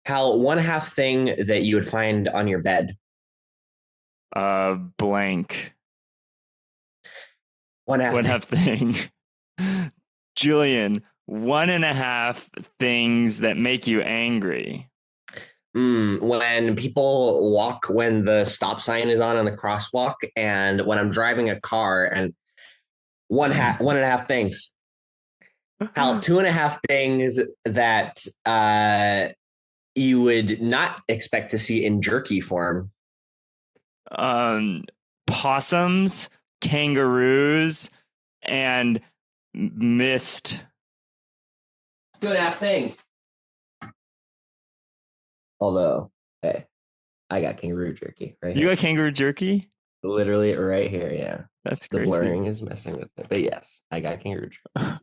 Hal, one half thing that you would find on your bed. Blank. One half One thing. half thing. Julian, one and a half things that make you angry. When people walk when the stop sign is on the crosswalk, and when I'm driving a car, and one and a half things. Hal, two and a half things that you would not expect to see in jerky form. um, Possums, kangaroos, and mist. Two and a half things. Although, hey, I got kangaroo jerky right You here. got kangaroo jerky? Literally right here, yeah. That's The crazy. blurring is messing with it. But yes, I got kangaroo jerky.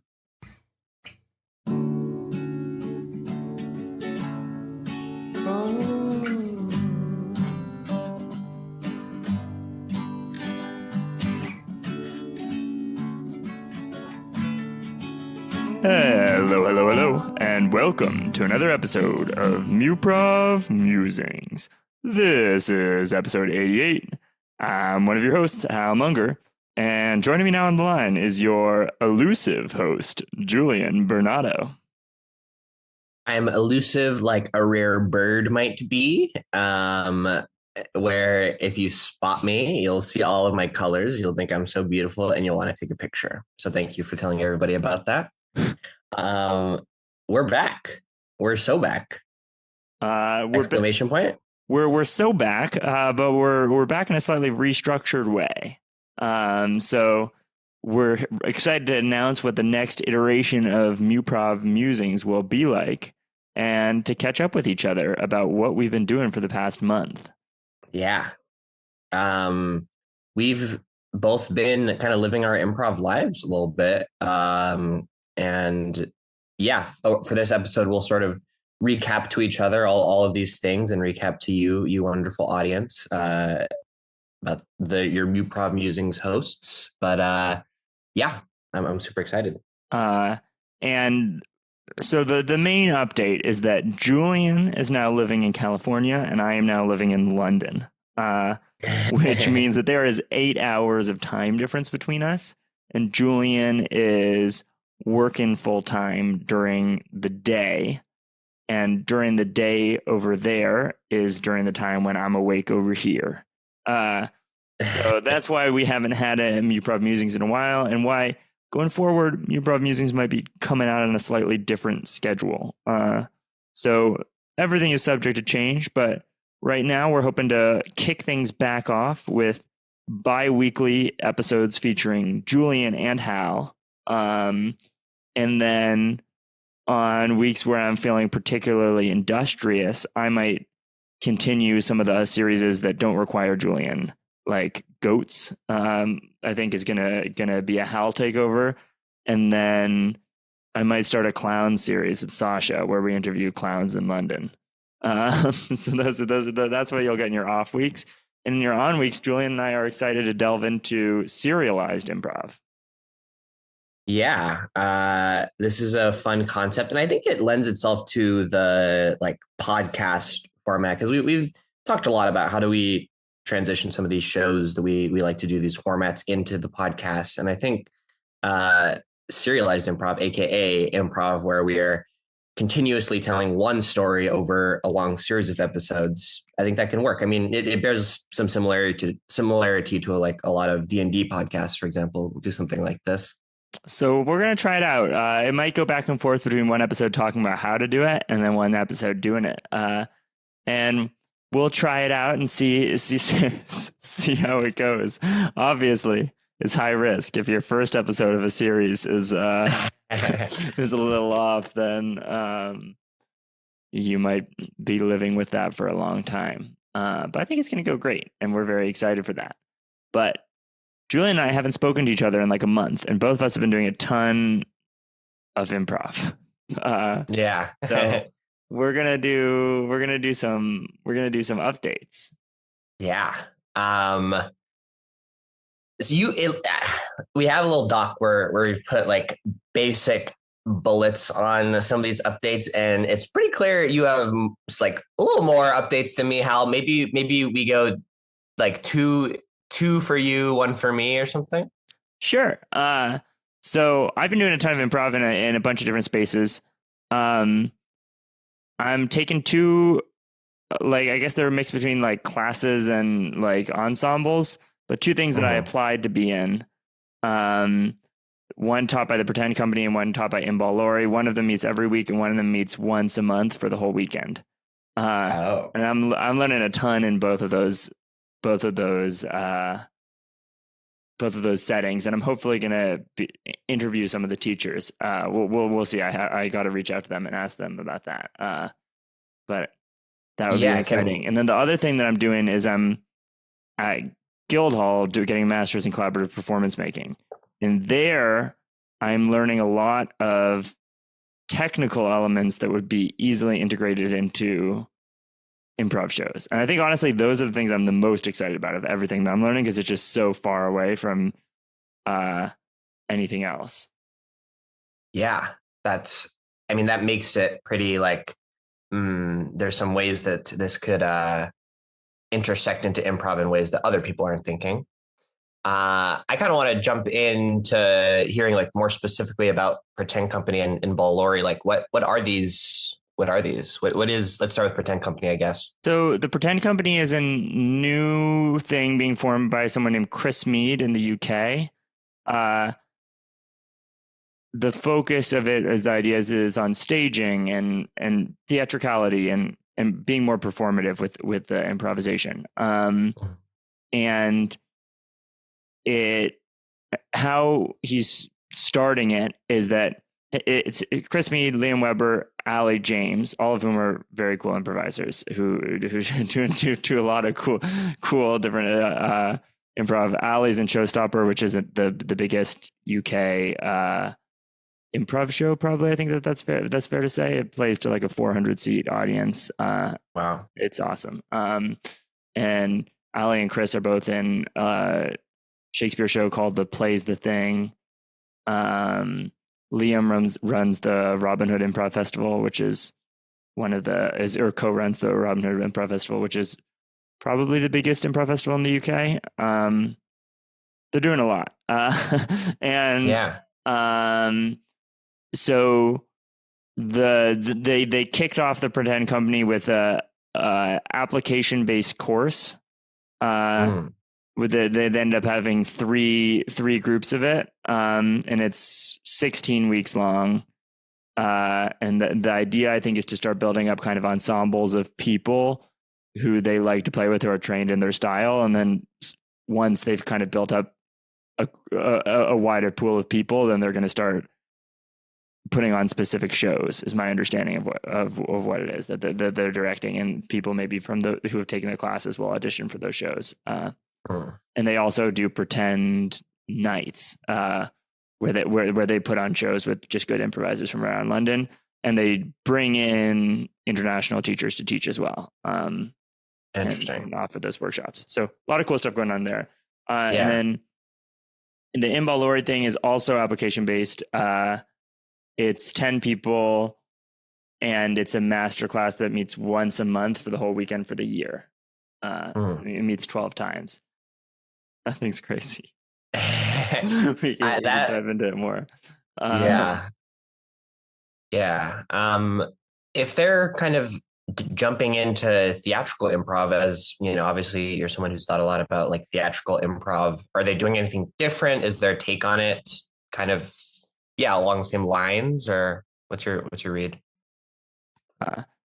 Hello, and welcome to another episode of Muprov Musings. This is episode 88. I'm one of your hosts, Hal Munger, and joining me now on the line is your elusive host, Julian Bernardo. I'm elusive like a rare bird might be. Where if you spot me, you'll see all of my colors. You'll think I'm so beautiful and you'll want to take a picture. So thank you for telling everybody about that. We're back. We're so back. Exclamation point. We're so back, but we're back in a slightly restructured way. So we're excited to announce what the next iteration of Muprov Musings will be like, and to catch up with each other about what we've been doing for the past month. Yeah. We've both been kind of living our improv lives a little bit. And yeah, for this episode, we'll sort of recap to each other all of these things and recap to you wonderful audience, about your Muprov Musings hosts. But yeah, I'm super excited. And so the main update is that Julian is now living in California and I am now living in London, which means that there is 8 hours of time difference between us. And Julian is working full time during the day. And during the day over there is during the time when I'm awake over here. So that's why we haven't had a Muprov Musings in a while, and why going forward, Muprov Musings might be coming out on a slightly different schedule. So everything is subject to change, but right now we're hoping to kick things back off with bi-weekly episodes featuring Julian and Hal. And then on weeks where I'm feeling particularly industrious, I might continue some of the series that don't require Julian, like Goats. I think is gonna be a Hal takeover, and then I might start a clown series with Sasha where we interview clowns in London. So that's what you'll get in your off weeks. And in your on weeks, Julian and I are excited to delve into serialized improv. Yeah, this is a fun concept, and I think it lends itself to the like podcast format, because we've talked a lot about how do we transition some of these shows that we like to do these formats into the podcast, and I think serialized improv, aka improv, where we are continuously telling one story over a long series of episodes, I think that can work. I mean, it bears some similarity to like a lot of D&D podcasts, for example. We'll do something like this. So we're going to try it out. It might go back and forth between one episode talking about how to do it and then one episode doing it. And we'll try it out and see how it goes. Obviously, it's high risk. If your first episode of a series is is a little off, then you might be living with that for a long time. But I think it's going to go great, and we're very excited for that. But Julian and I haven't spoken to each other in like a month, and both of us have been doing a ton of improv. Yeah. So we're gonna do some updates. Yeah. So we have a little doc where we've put like basic bullets on some of these updates, and it's pretty clear you have like a little more updates than me. Hal, maybe we go like two for you, one for me, or something. Sure. So I've been doing a ton of improv in a bunch of different spaces. Um, I'm taking two, like, I guess they're a mix between like classes and like ensembles, but two things that I applied to be in. Um, One taught by the Pretend Company and one taught by Imbal Laurie. One of them meets every week and one of them meets once a month for the whole weekend. And I'm learning a ton in both of those settings, and I'm hopefully going to interview some of the teachers. We'll see. I got to reach out to them and ask them about that. But that would be exciting. And then the other thing that I'm doing is I'm at Guildhall getting a master's in collaborative performance making. And there I'm learning a lot of technical elements that would be easily integrated into improv shows. And I think honestly, those are the things I'm the most excited about of everything that I'm learning, because it's just so far away from anything else. Yeah, that makes it pretty like, there's some ways that this could intersect into improv in ways that other people aren't thinking. I kind of want to jump into hearing like more specifically about Pretend Company and Imbal Laurie. Like what are these? What are these? What is, let's start with Pretend Company, I guess. So the Pretend Company is a new thing being formed by someone named Chris Mead in the UK. The focus of it, as the idea is on staging and theatricality and being more performative with the improvisation. And how he's starting it is that it's Chris Mead, Liam Weber, Ali James, all of whom are very cool improvisers who do a lot of cool different improv. Ali's in Showstopper, which is the biggest UK improv show, probably. I think that's fair to say. It plays to like a 400 seat audience. Wow, it's awesome. And Ali and Chris are both in Shakespeare show called The Play's the Thing. Liam runs the Robin Hood Improv Festival, which is co-runs the Robin Hood Improv Festival, which is probably the biggest improv festival in the UK. They're doing a lot. And yeah. So they kicked off the Pretend Company with a application based course. They end up having three groups of it, and it's 16 weeks long. And the idea, I think, is to start building up kind of ensembles of people who they like to play with, who are trained in their style, and then once they've kind of built up a wider pool of people, then they're going to start putting on specific shows, is my understanding of what it is that they're directing, and people maybe from who have taken the classes will audition for those shows. And they also do pretend nights where they put on shows with just good improvisers from around London, and they bring in international teachers to teach as well. Interesting. And offer those workshops. So a lot of cool stuff going on there. And then the Imbal Laurie thing is also application based. It's 10 people, and it's a master class that meets once a month for the whole weekend for the year. It meets 12 times. Nothing's crazy. we can dive into it more. Yeah. If they're kind of jumping into theatrical improv, as you know, obviously you're someone who's thought a lot about like theatrical improv. Are they doing anything different? Is their take on it kind of along the same lines, or what's your read?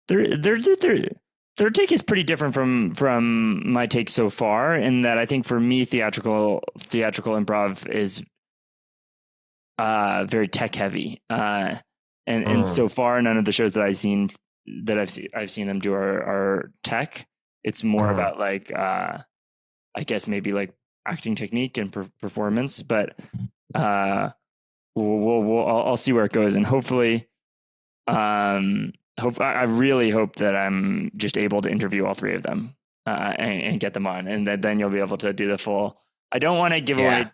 Their take is pretty different from my take so far, in that I think for me theatrical improv is very tech heavy, and so far none of the shows that I've seen them do are tech. It's more about like I guess maybe like acting technique and performance, but I'll see where it goes, and hopefully, I really hope that I'm just able to interview all three of them and get them on, and then you'll be able to do the full. I don't want to give away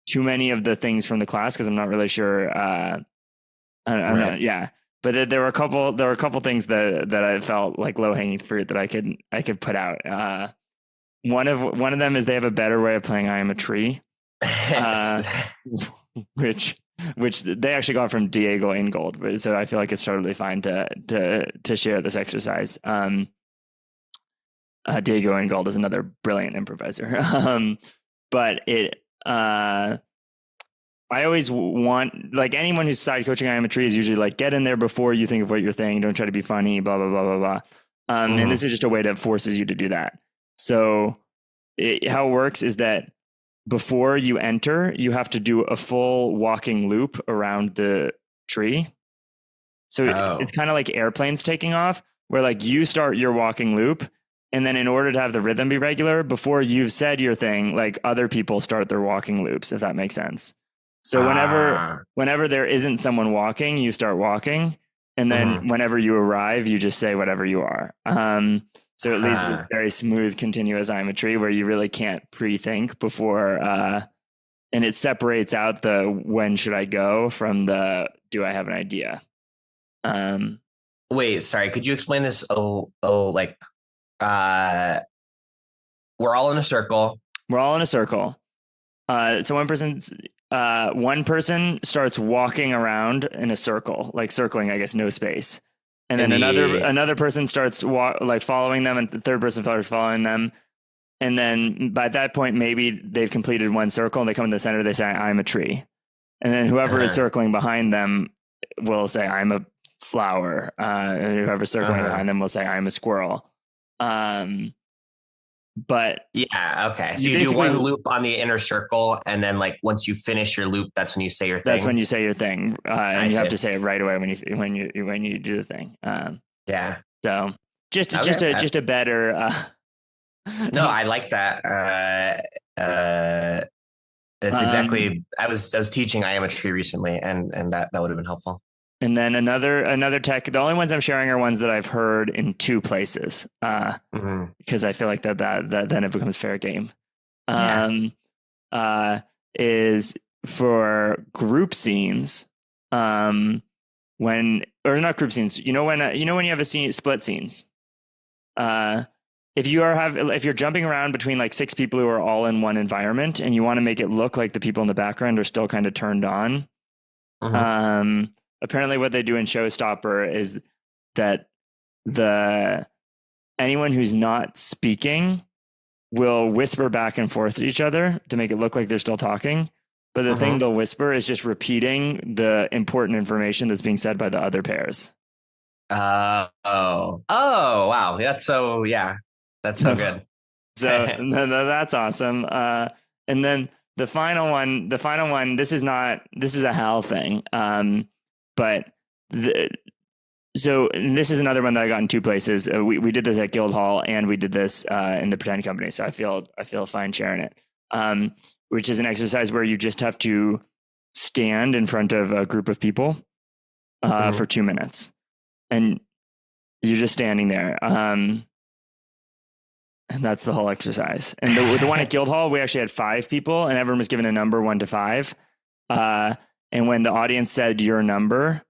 too many of the things from the class, because I'm not really sure I'm not, Right. yeah. But there were a couple things that I felt like low hanging fruit that I could put out. One of them is they have a better way of playing I Am a Tree, uh, which which they actually got from Diego Ingold. So I feel like it's totally fine to share this exercise. Diego Ingold is another brilliant improviser. But I always want, like, anyone who's side coaching I Am a Tree is usually like, get in there before you think of what you're saying. Don't try to be funny, blah, blah, blah, blah, blah. And this is just a way that forces you to do that. So how it works is that before you enter, you have to do a full walking loop around the tree. So it's kind of like airplanes taking off, where like you start your walking loop. And then in order to have the rhythm be regular, before you've said your thing, like other people start their walking loops, if that makes sense. So whenever there isn't someone walking, you start walking. And then whenever you arrive, you just say whatever you are. So it leads to this very smooth, continuous I'm a tree where you really can't pre-think before, and it separates out the when should I go from the do I have an idea. Wait, sorry. Could you explain this? Like, we're all in a circle. We're all in a circle. So one person starts walking around in a circle, like circling, I guess, no space. And then another person starts like following them, and the third person starts following them. And then by that point, maybe they've completed one circle and they come to the center, they say, I'm a tree. And then whoever is circling behind them will say, I'm a flower. And whoever's circling behind them will say, I'm a squirrel. But yeah, okay. So you do one loop on the inner circle, and then like once you finish your loop, that's when you say your thing. That's when you say your thing, and you have to say it right away when you do the thing. Yeah. So just a better. No, I like that. It's exactly. I was teaching I Am a Tree recently, and that would have been helpful. And then another tech. The only ones I'm sharing are ones that I've heard in two places, because I feel like that then it becomes fair game. Is for group scenes. When or not group scenes. When you have a scene split scenes. If you're jumping around between like six people who are all in one environment, and you want to make it look like the people in the background are still kind of turned on. Apparently what they do in Showstopper is that anyone who's not speaking will whisper back and forth to each other to make it look like they're still talking. But the thing they'll whisper is just repeating the important information that's being said by the other pairs. Wow. That's so good. So that's awesome. And then the final one, this is a Hal thing. But so this is another one that I got in two places. We did this at Guildhall, and we did this in the Pretend Company. So I feel fine sharing it. Which is an exercise where you just have to stand in front of a group of people for 2 minutes, and you're just standing there. And that's the whole exercise. And the one at Guildhall, we actually had 5 people, and everyone was given a number 1 to 5. And when the audience said your number,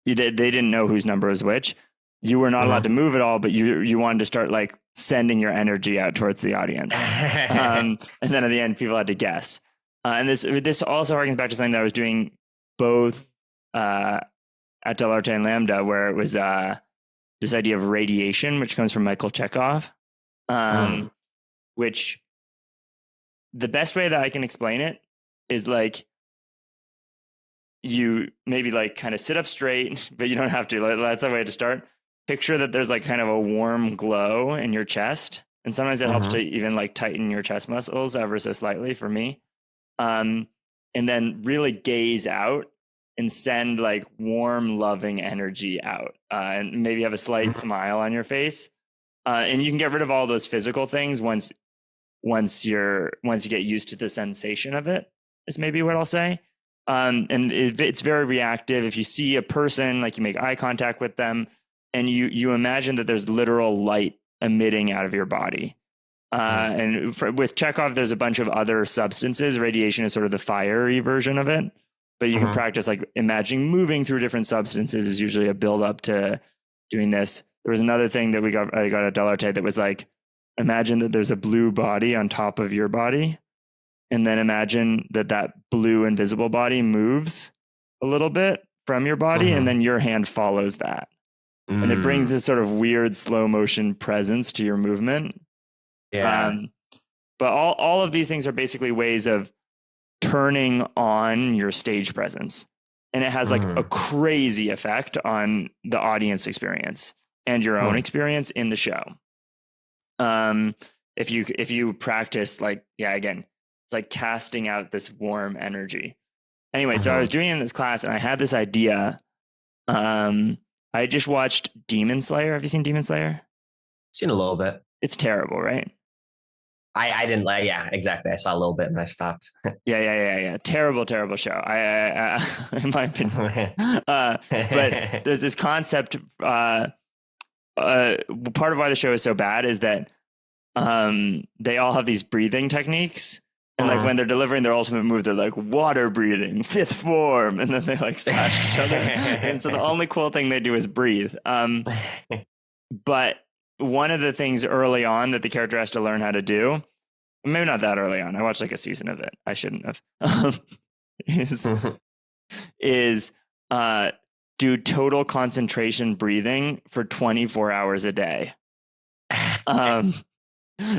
they didn't know whose number was which. You were not allowed to move at all, but you wanted to start like sending your energy out towards the audience. And then at the end, people had to guess. And this also harkens back to something that I was doing both at Delarte and Lambda, where it was this idea of radiation, which comes from Michael Chekhov, which the best way that I can explain it is like, you maybe like kind of sit up straight, but you don't have to. That's a way to start. Picture that there's like kind of a warm glow in your chest. And sometimes it helps to even like tighten your chest muscles ever so slightly for me. And then really gaze out and send like warm, loving energy out. And maybe have a slight smile on your face. And you can get rid of all those physical things once you get used to the sensation of it, is maybe what I'll say. And it's very reactive. If you see a person, like you make eye contact with them, and you imagine that there's literal light emitting out of your body. And with Chekhov, there's a bunch of other substances. Radiation is sort of the fiery version of it. but you can practice like imagining moving through different substances is usually a build up to doing this. There was another thing that I got at Delarte that was like, imagine that there's a blue body on top of your body, and then imagine that blue invisible body moves a little bit from your body, and then your hand follows that. And it brings this sort of weird slow motion presence to your movement. Yeah. But all of these things are basically ways of turning on your stage presence. And it has like a crazy effect on the audience experience and your own experience in the show. If you practice like, again, it's like casting out this warm energy. Anyway, so I was doing it in this class and I had this idea. I just watched Demon Slayer. Have you seen Demon Slayer? Seen a little bit. It's terrible, right? I didn't like. Yeah, exactly. I saw a little bit and I stopped. Yeah. Terrible show. I in my opinion. But there's this concept. Part of why the show is so bad is that they all have these breathing techniques. And like when they're delivering their ultimate move, they're like water breathing, fifth form, and then they like slash each other. And so the only cool thing they do is breathe. But one of the things early on that the character has to learn how to do, maybe not that early on, I watched like a season of it, I shouldn't have, is do total concentration breathing for 24 hours a day.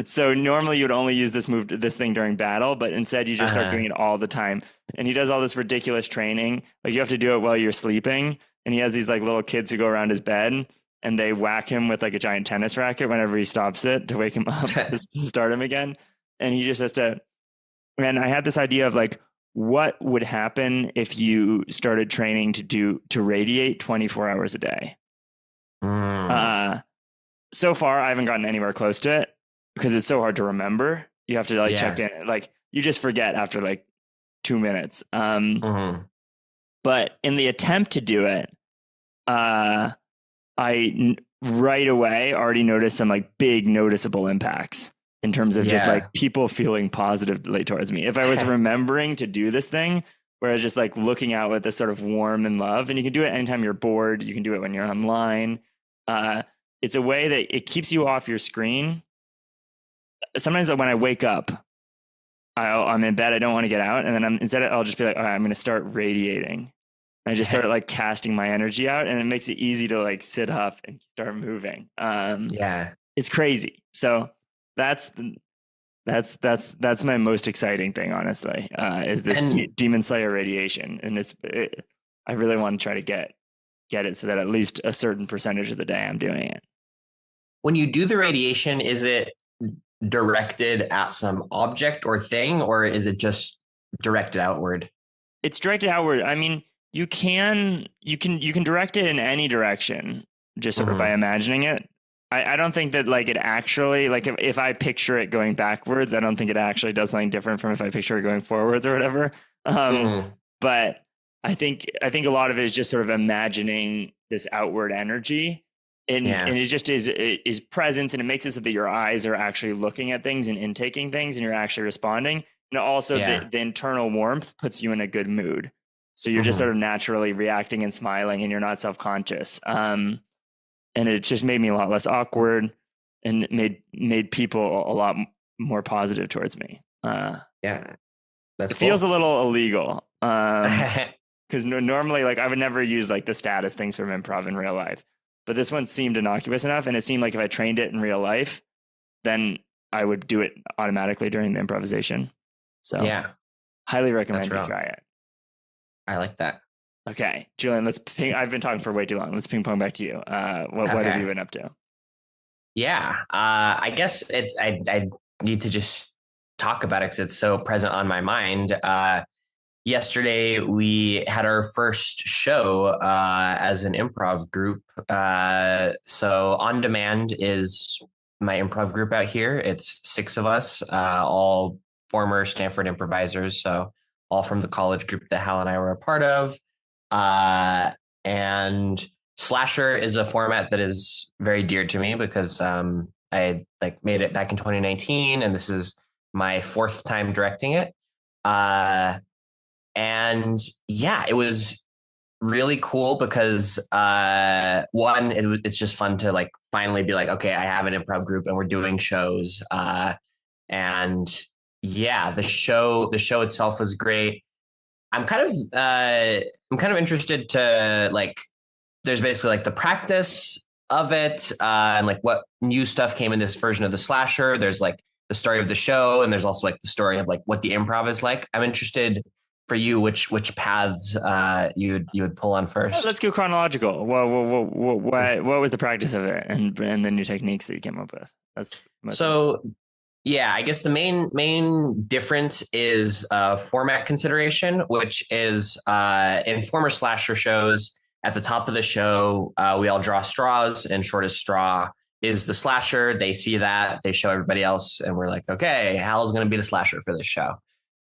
So normally you would only use this thing during battle, but instead you just start doing it all the time. And he does all this ridiculous training. Like you have to do it while you're sleeping. And he has these like little kids who go around his bed and they whack him with like a giant tennis racket whenever he stops it to wake him up to start him again. And he just has to, and I had this idea of like, what would happen if you started training to radiate 24 hours a day? So far, I haven't gotten anywhere close to it because it's so hard to remember. You have to like check in, like you just forget after like 2 minutes. But in the attempt to do it, I right away already noticed some like big noticeable impacts in terms of just like people feeling positively towards me. If I was remembering to do this thing where I was just like looking out with this sort of warm and love, and you can do it anytime you're bored. You can do it when you're online. It's a way that it keeps you off your screen. Sometimes when I wake up, I'm in bed. I don't want to get out. And then I'll just be like, all right, I'm going to start radiating. And I just start like casting my energy out, and it makes it easy to like sit up and start moving. It's crazy. So that's my most exciting thing, honestly, is this Demon Slayer radiation. And I really want to try to get it so that at least a certain percentage of the day I'm doing it. When you do the radiation, is it directed at some object or thing, or is it just directed outward? It's directed outward. I mean, you can direct it in any direction, just sort of by imagining it. I don't think that like it actually, like if I picture it going backwards, I don't think it actually does something different from if I picture it going forwards or whatever. But I think a lot of it is just sort of imagining this outward energy, and it just is presence, and it makes it so that your eyes are actually looking at things and intaking things, and you're actually responding. And also the internal warmth puts you in a good mood, so you're just sort of naturally reacting and smiling, and you're not self-conscious. And it just made me a lot less awkward, and made people a lot more positive towards me. It feels a little illegal. Because normally, like, I would never use like the status things from improv in real life, but this one seemed innocuous enough, and it seemed like if I trained it in real life, then I would do it automatically during the improvisation. So highly recommend you try it. I like that. Okay, Julian, I've been talking for way too long. Let's ping pong back to you. What have you been up to? I guess I need to just talk about it because it's so present on my mind. Yesterday, we had our first show as an improv group. So On Demand is my improv group out here. It's 6 of us, all former Stanford improvisers. So all from the college group that Hal and I were a part of. And Slasher is a format that is very dear to me because I like made it back in 2019, and this is my 4th time directing it. And yeah, it was really cool because one, it's just fun to like finally be like, okay, I have an improv group and we're doing shows. And yeah, the show itself was great. I'm kind of interested to like, there's basically like the practice of it, and like what new stuff came in this version of the slasher. There's like the story of the show, and there's also like the story of like what the improv is like. I'm interested for you which paths you would pull on first. Let's go chronological. What was the practice of it, and the new techniques that you came up with? That's So yeah, I guess the main difference is format consideration, which is in former slasher shows, at the top of the show, we all draw straws, and shortest straw is the slasher. They see that, they show everybody else, and we're like, okay, Hal's going to be the slasher for this show.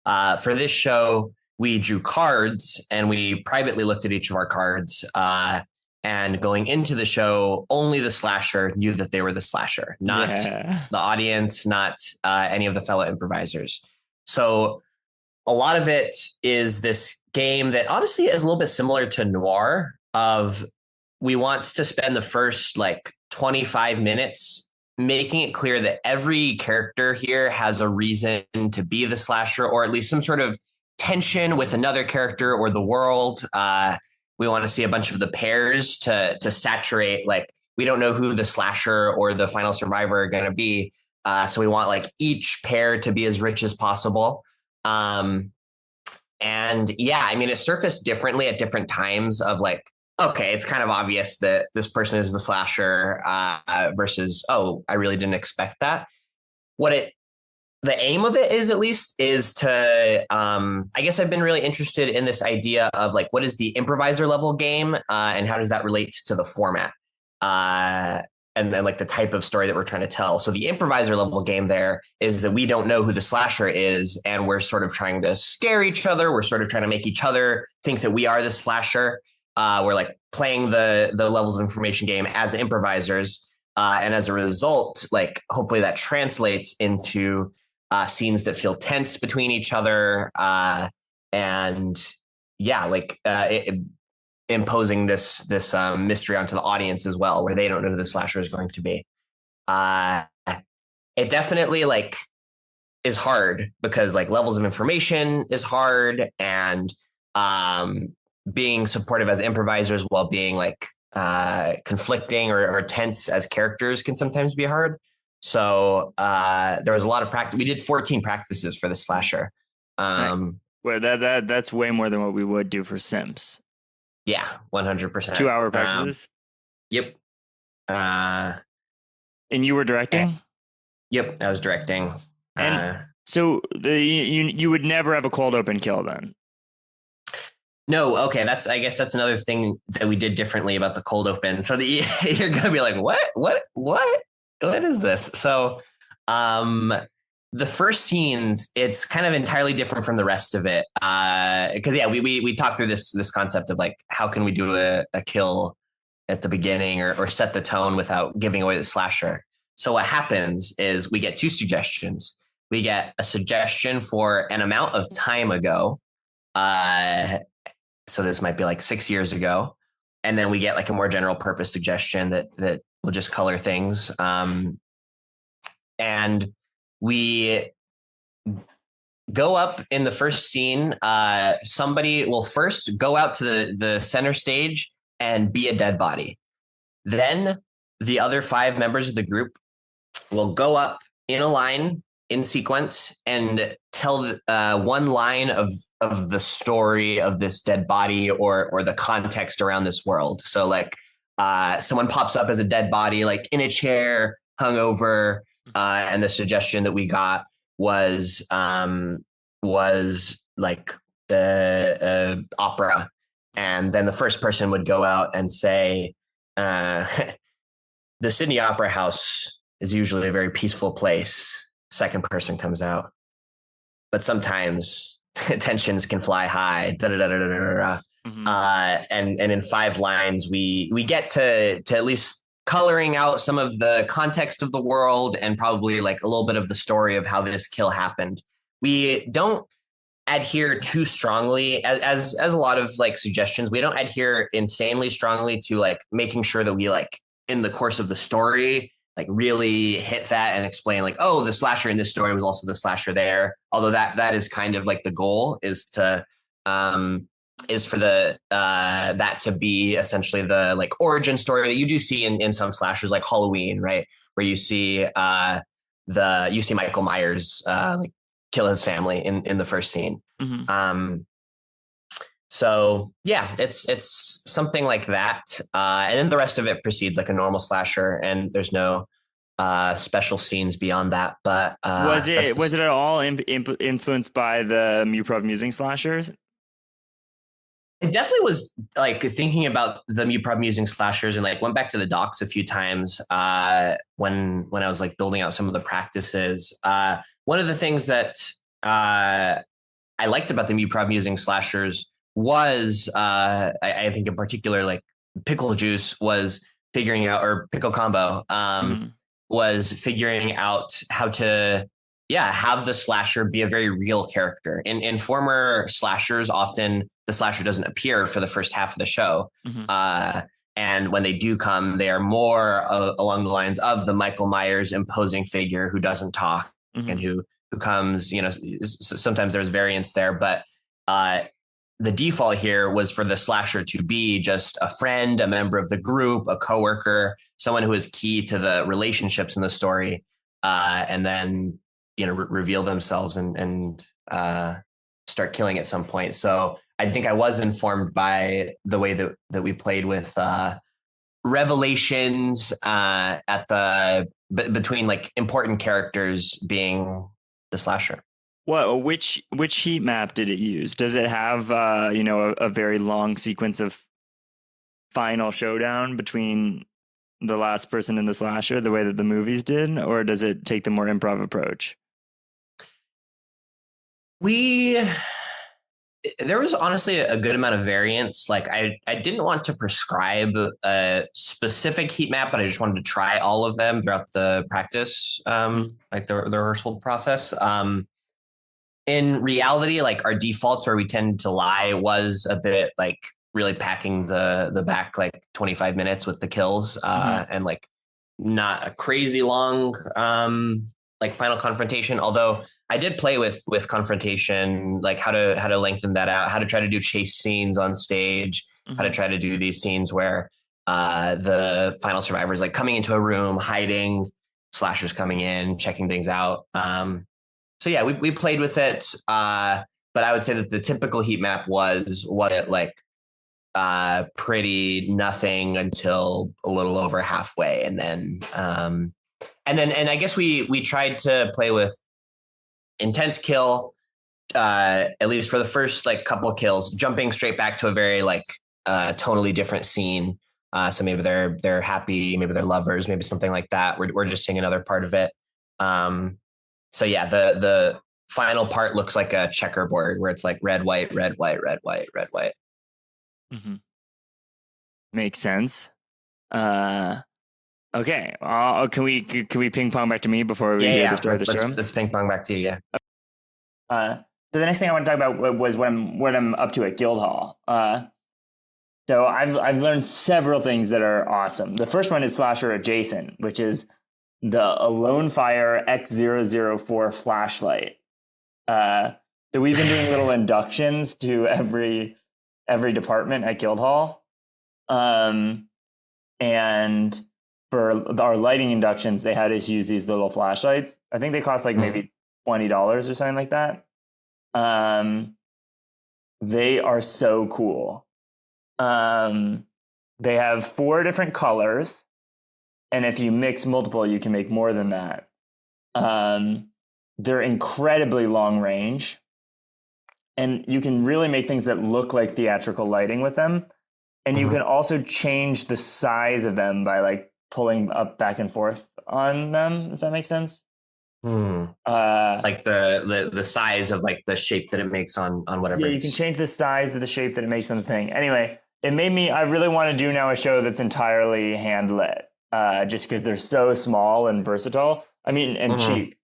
For this show, we drew cards, and we privately looked at each of our cards. And going into the show, only the slasher knew that they were the slasher, not the audience, not any of the fellow improvisers. So a lot of it is this game that honestly is a little bit similar to Noir. Of we want to spend the first like 25 minutes making it clear that every character here has a reason to be the slasher, or at least some sort of tension with another character or the world. We want to see a bunch of the pairs to saturate. Like, we don't know who the slasher or the final survivor are going to be. So we want like each pair to be as rich as possible. And yeah, I mean, it surfaced differently at different times of like, okay, it's kind of obvious that this person is the slasher versus, oh, I really didn't expect that. The aim of it is, at least, is to, I guess I've been really interested in this idea of like, what is the improviser level game and how does that relate to the format? And then like the type of story that we're trying to tell. So the improviser level game there is that we don't know who the slasher is, and we're sort of trying to scare each other. We're sort of trying to make each other think that we are the slasher. We're like playing the levels of information game as improvisers. And as a result, like hopefully that translates into scenes that feel tense between each other. And yeah, like imposing this mystery onto the audience as well, where they don't know who the slasher is going to be. It definitely like is hard because like levels of information is hard, and being supportive as improvisers while being like conflicting or tense as characters can sometimes be hard. So there was a lot of practice. We did 14 practices for the slasher. Nice. Well, that's way more than what we would do for Sims. Yeah, 100%. 2-hour practices. Yep. And you were directing? Yep, I was directing. And so you would never have a cold open kill then? No, okay. I guess that's another thing that we did differently about the cold open. So you're gonna be like, what is this? So the first scenes, it's kind of entirely different from the rest of it. Because yeah, we talked through this concept of like, how can we do a kill at the beginning or set the tone without giving away the slasher? So what happens is we get two suggestions. We get a suggestion for an amount of time ago. So this might be like 6 years ago. And then we get like a more general purpose suggestion that will just color things. And we go up in the first scene. Somebody will first go out to the center stage and be a dead body. Then the other 5 members of the group will go up in a line in sequence and tell one line of the story of this dead body or the context around this world. So like someone pops up as a dead body, like in a chair, hungover, and the suggestion that we got was like the opera. And then the first person would go out and say, the Sydney Opera House is usually a very peaceful place. Second person comes out, but sometimes tensions can fly high. Mm-hmm. And in 5 lines, we get to at least coloring out some of the context of the world and probably like a little bit of the story of how this kill happened. We don't adhere too strongly as a lot of like suggestions. We don't adhere insanely strongly to like making sure that we like in the course of the story like really hit that and explain like, oh, the slasher in this story was also the slasher there. Although that is kind of like the goal is to is for the that to be essentially the like origin story that you do see in some slashers like Halloween, right? Where you see you see Michael Myers like kill his family in the first scene. Mm-hmm. So yeah, it's something like that, and then the rest of it proceeds like a normal slasher, and there's no special scenes beyond that. But Was it at all influenced by the Muprov Musings slashers? it definitely was like thinking about the Muprov Musing slashers and like went back to the docs a few times when I was like building out some of the practices. One of the things that I liked about the Muprov Musing slashers was I think in particular like pickle juice was figuring out or pickle combo Mm-hmm. was figuring out how to have the slasher be a very real character. In former slashers, often the slasher doesn't appear for the first half of the show. Mm-hmm. And when they do come, they are more along the lines of the Michael Myers imposing figure who doesn't talk Mm-hmm. and who comes, sometimes there's variance there, but the default here was for the slasher to be just a friend, a member of the group, a coworker, someone who is key to the relationships in the story, and then reveal themselves and start killing at some point. So I think I was informed by the way that we played with revelations at the between like important characters being the slasher. What which heat map did it use? Does it have a very long sequence of final showdown between the last person and the slasher, the way that the movies did, or does it take the more improv approach? There was honestly a good amount of variance. Like I didn't want to prescribe a specific heat map, but I just wanted to try all of them throughout the practice, like the rehearsal process. In reality, like our defaults where we tend to lie was a bit like really packing the back like 25 minutes with the kills and like not a crazy long like final confrontation. Although I did play with confrontation, like how to lengthen that out, how to try to do chase scenes on stage, how to try to do these scenes where the final survivor is like coming into a room, hiding, slashers coming in, checking things out. So yeah, we played with it, but I would say that the typical heat map was what it like pretty nothing until a little over halfway, and then I guess we tried to play with intense kill, at least for the first like couple of kills, jumping straight back to a very like tonally different scene. So maybe they're happy, maybe they're lovers, maybe something like that. We're just seeing another part of it. So yeah, the final part looks like a checkerboard where it's like red, white, red, white, red, white, red, white. Mm-hmm. Makes sense. Okay. Can we ping pong back to me before we hear the story of the show? Let's ping pong back to you. Yeah. So the next thing I want to talk about was what I'm up to at Guildhall. So I've learned several things that are awesome. The first one is slasher adjacent, which is the Alone Fire X004 flashlight. So we've been doing little inductions to every department at Guildhall. And for our lighting inductions, they had us use these little flashlights. I think they cost like maybe $20 or something like that. They are so cool. They have 4 different colors. And if you mix multiple, you can make more than that. They're incredibly long range. And you can really make things that look like theatrical lighting with them. And you can also change the size of them by like pulling up back and forth on them, if that makes sense. Like the size of like the shape that it makes on whatever. Yeah, you can change the size of the shape that it makes on the thing. Anyway, I really want to do now a show that's entirely hand lit. Just because they're so small and versatile. I mean, and cheap.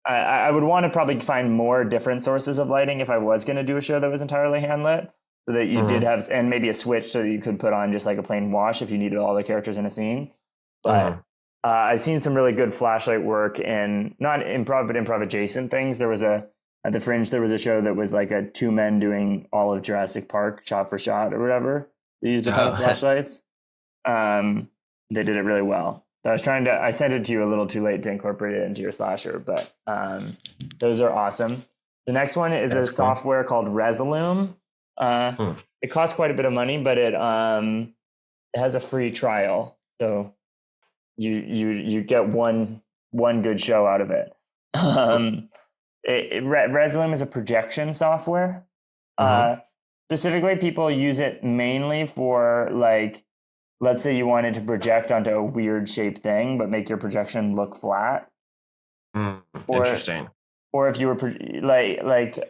I would want to probably find more different sources of lighting if I was going to do a show that was entirely hand lit, so that you did have, and maybe a switch so that you could put on just like a plain wash if you needed all the characters in a scene. But I've seen some really good flashlight work in not improv, but improv adjacent things. There was at the Fringe, there was a show that was like two men doing all of Jurassic Park shot for shot or whatever. They used a ton of flashlights. They did it really well. So I sent it to you a little too late to incorporate it into your slasher, but those are awesome. The next one is a software called Resolume. It costs quite a bit of money, but it has a free trial. So you get one good show out of it. Resolume is a projection software. Specifically, people use it mainly for, like, let's say you wanted to project onto a weird shaped thing, but make your projection look flat. Interesting. Or if you were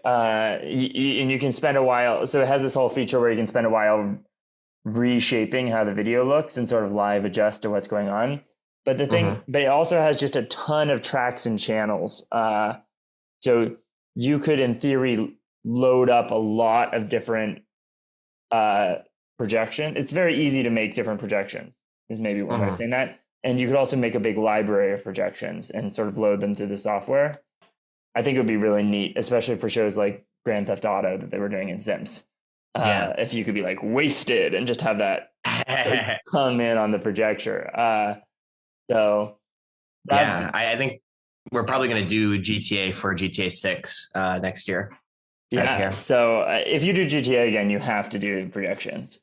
and you can spend a while. So it has this whole feature where you can spend a while reshaping how the video looks and sort of live adjust to what's going on. But the thing, but it also has just a ton of tracks and channels. So you could, in theory, load up a lot of different projection. It's very easy to make different projections, is maybe one way of saying that. And you could also make a big library of projections and sort of load them through the software. I think it would be really neat, especially for shows like Grand Theft Auto that they were doing in Sims. If you could be like wasted and just have that come in on the projector. I think we're probably going to do GTA for GTA 6 next year. Yeah. So if you do GTA again, you have to do projections.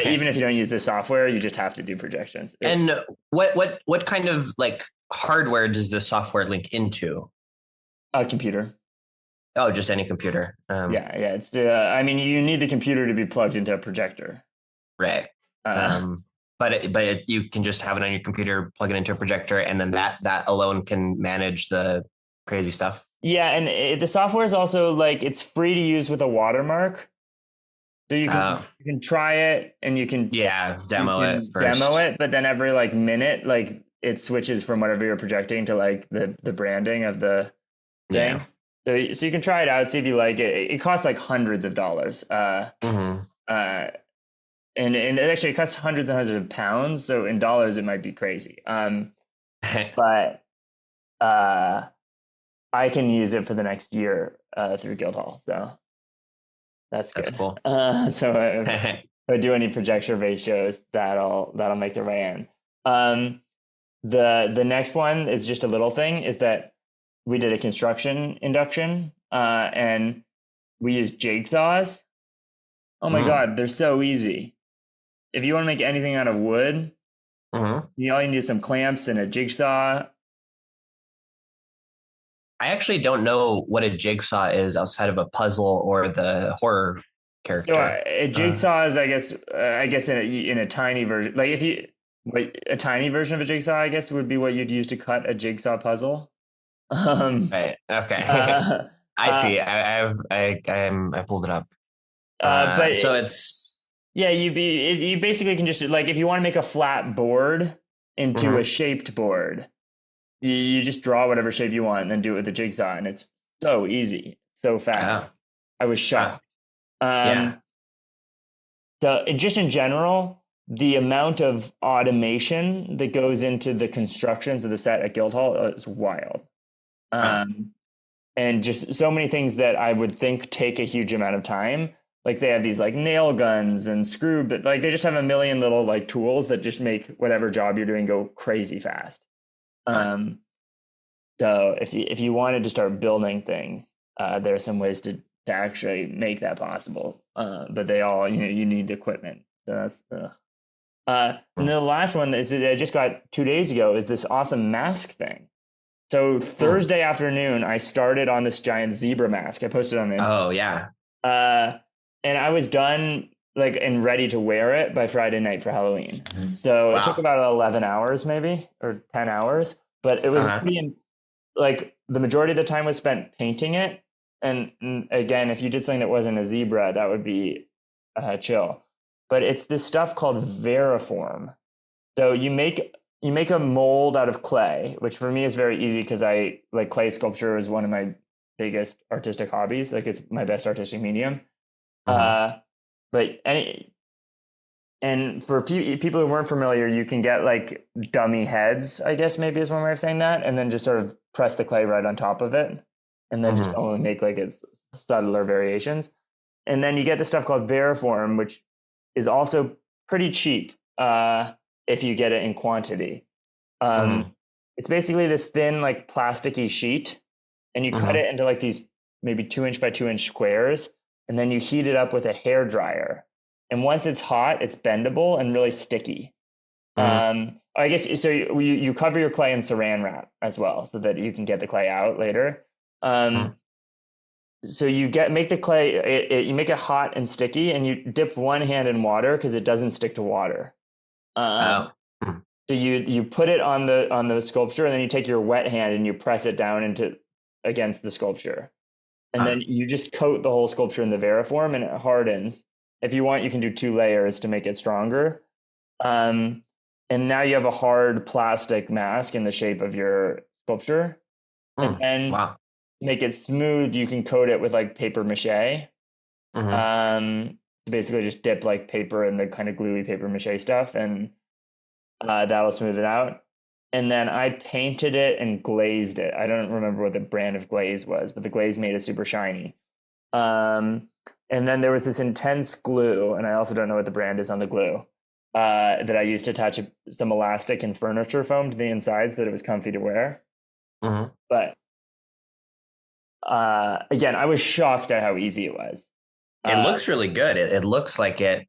Even if you don't use the software, you just have to do projections. And what kind of like hardware does the software link into? A computer. Oh, just any computer. It's. I mean, you need the computer to be plugged into a projector. Right. But you can just have it on your computer, plug it into a projector, and then that alone can manage the crazy stuff. Yeah, and the software is also, like, it's free to use with a watermark. So you can try it, and you can demo it first. Demo it, but then every like minute, like, it switches from whatever you're projecting to like the branding of the thing. So you can try it out, see if you like it. It costs like hundreds of dollars. And it actually costs hundreds and hundreds of pounds. So in dollars, it might be crazy. But I can use it for the next year through Guildhall. So that's good. That's cool. So if I do any projector-based shows, that'll make their way in. The next one is just a little thing, is that we did a construction induction and we used jigsaws. Oh my God, they're so easy. If you want to make anything out of wood, you only need some clamps and a jigsaw. I actually don't know what a jigsaw is outside of a puzzle or the horror character. So a jigsaw is, I guess in a tiny version, like a tiny version of a jigsaw, I guess, would be what you'd use to cut a jigsaw puzzle. Right. Okay. I see. I pulled it up. But so it's you basically can just, like, if you want to make a flat board into a shaped board, you just draw whatever shape you want and then do it with a jigsaw, and it's so easy, so fast. I was shocked. So just in general, the amount of automation that goes into the constructions of the set at Guildhall is wild. And just so many things that I would think take a huge amount of time. Like, they have these like nail guns and screw, but like they just have a million little like tools that just make whatever job you're doing go crazy fast. So if you wanted to start building things, there are some ways to actually make that possible. But they all, you need equipment. So that's and the last one is I just got 2 days ago is this awesome mask thing. So Thursday afternoon, I started on this giant zebra mask. I posted on this. Oh yeah. And I was done, like, and ready to wear it by Friday night for Halloween. So it took about 11 hours maybe, or 10 hours, but it was pretty, like, the majority of the time was spent painting it. And again, if you did something that wasn't a zebra, that would be chill. But it's this stuff called Veriform. So you make you make a mold out of clay, which for me is very easy because I like clay sculpture is one of my biggest artistic hobbies. Like it's my best artistic medium. Mhm. But any and for people who weren't familiar, you can get like dummy heads, I guess maybe is one way of saying that, and then just sort of press the clay right on top of it, and then just Mhm. only make like its subtler variations. And then you get this stuff called variform, which is also pretty cheap if you get it in quantity. Mhm. It's basically this thin, like plasticky sheet, and you cut Mhm. it into like these maybe 2 inch by 2 inch squares, and then you heat it up with a hair dryer. And once it's hot, it's bendable and really sticky. Mhm. I guess so. You cover your clay in saran wrap as well, so that you can get the clay out later. Mhm. Um, so you make the clay, you make it hot and sticky, and you dip one hand in water because it doesn't stick to water. Oh. Um, Mhm. so you put it on the sculpture, and then you take your wet hand and you press it down into against the sculpture, and Huh. then you just coat the whole sculpture in the variform, and it hardens. If you want, you can do 2 layers to make it stronger. Um, and now you have a hard plastic mask in the shape of your sculpture, and Mm. then Wow. make it smooth. You can coat it with like paper mache. Mhm. Basically just dip like paper in the kind of gluey paper mache stuff, and that'll smooth it out. And then I painted it and glazed it. I don't remember what the brand of glaze was, but the glaze made it super shiny. Um, and then there was this intense glue, and I also don't know what the brand is on the glue, that I used to attach some elastic and furniture foam to the inside so that it was comfy to wear. Mhm. But again, I was shocked at how easy it was. It Uh, looks really good. It looks like it,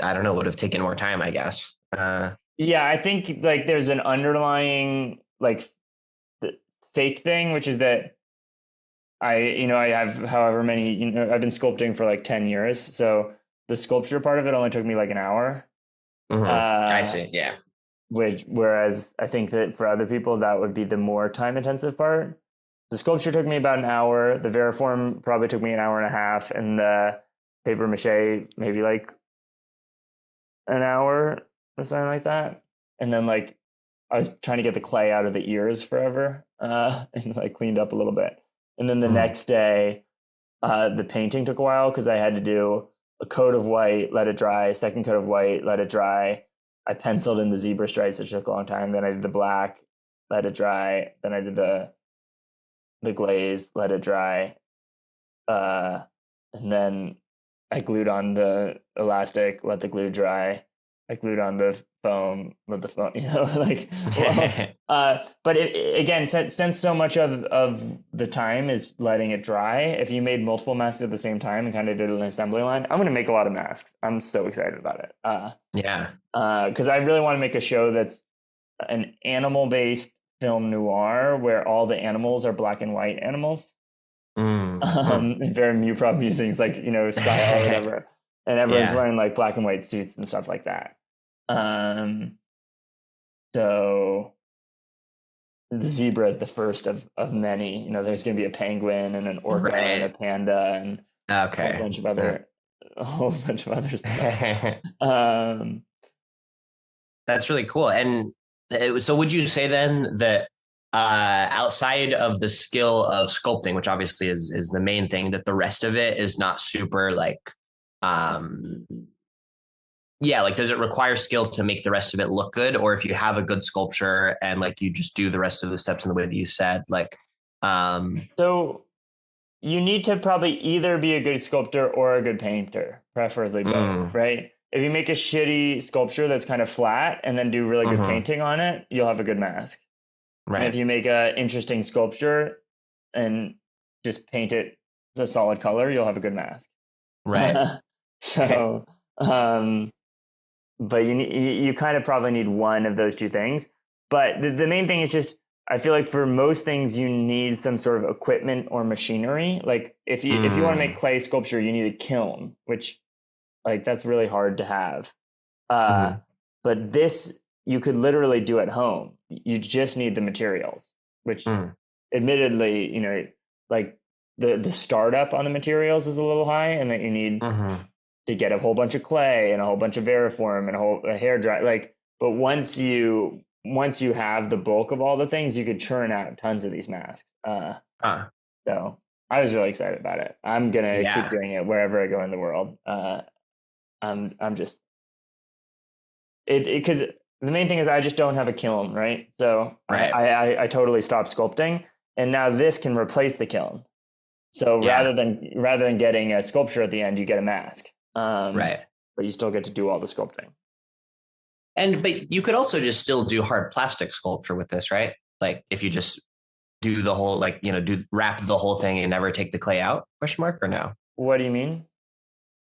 I don't know, would have taken more time, I guess. yeah, I think like there's an underlying like fake thing, which is that I have however many, I've been sculpting for like 10 years. So the sculpture part of it only took me like an hour. I Uh, see. Yeah. whereas I think that for other people, that would be the more time intensive part. The sculpture took me about an hour. The variform probably took me an hour and a half. And the paper mache, maybe like an hour or something like that. And then like I was trying to get the clay out of the ears forever, and like cleaned up a little bit. And then the Mhm. next day, the painting took a while because I had to do a coat of white, let it dry, second coat of white, let it dry. I penciled in the zebra stripes, which took a long time. Then I did the black, let it dry. Then I did the glaze, let it dry. Uh, and then I glued on the elastic, let the glue dry. I glued on the foam, let the foam, like, well, but again, since so much of the time is letting it dry, if you made multiple masks at the same time and kind of did an assembly line, I'm going to make a lot of masks. I'm so excited about it. Yeah. Because I really want to make a show that's an animal based film noir where all the animals are black and white animals. Mm. Very Muprov Musings, like style or whatever, and everyone's Yeah. wearing like black and white suits and stuff like that. Um, so the zebra is the first of many. There's going to be a penguin and an orca and a Right. panda and a whole Okay. bunch of other stuff. Um, That's really cool. And so would you say then that outside of the skill of sculpting, which obviously is the main thing, that the rest of it is not super like um yeah, like does it require skill to make the rest of it look good? Or if you have a good sculpture and like you just do the rest of the steps in the way that you said, like so you need to probably either be a good sculptor or a good painter, preferably both, mm, right? If you make a shitty sculpture that's kind of flat and then do really good mm-hmm, painting on it, you'll have a good mask. And if right, you make a interesting sculpture and just paint it a solid color, you'll have a good mask. right. so, um, but you kind of probably need one of those two things. But the main thing is just I feel like for most things you need some sort of equipment or machinery. Like if you want to make Mm, clay sculpture, you need a kiln, which like that's really hard to have. Uh, mm, but this you could literally do at home. You just need the materials, which mm, admittedly, like the startup on the materials is a little high, and that you need mm-hmm, to get a whole bunch of clay and a whole bunch of variform and a hair dry. Like, but once you once you have the bulk of all the things, you could churn out tons of these masks. So I was really excited about it. I'm gonna keep doing it wherever I go in the world. I'm just it because the main thing is I just don't have a kiln, right? So Right. I totally stopped sculpting, and now this can replace the kiln. So rather than getting a sculpture at the end, you get a mask. Right. But you still get to do all the sculpting. But you could also just still do hard plastic sculpture with this, right? Like if you just do the whole, like, wrap the whole thing and never take the clay out, question mark, or no? What do you mean?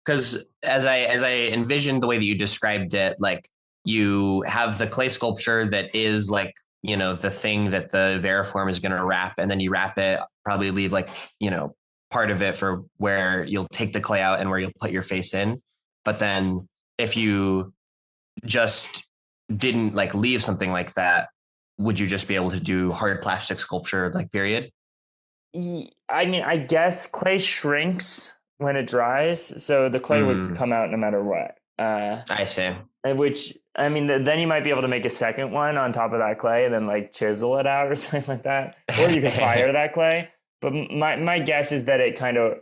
Because as I envisioned the way that you described it, like you have the clay sculpture that is like, the thing that the Variform is going to wrap, and then you wrap it, probably leave like, part of it for where you'll take the clay out and where you'll put your face in. But then if you just didn't like leave something like that, would you just be able to do hard plastic sculpture, like, period? I mean, I guess clay shrinks when it dries, so the clay would come out no matter what. I see. Which, I mean, then you might be able to make a second one on top of that clay and then like chisel it out or something like that. Or you could fire that clay. But my guess is that it kind of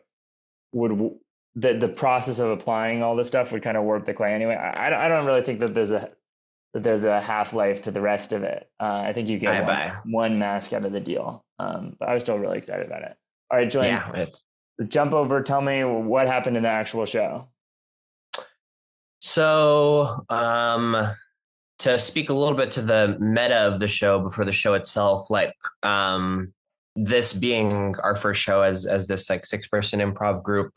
would, the process of applying all this stuff would kind of warp the clay anyway. I don't really think that there's a half-life to the rest of it. I think you get one mask out of the deal. But I was still really excited about it. All right, Julian, jump over. Tell me what happened in the actual show. So, to speak a little bit to the meta of the show before the show itself, like, this being our first show as this like 6-person improv group,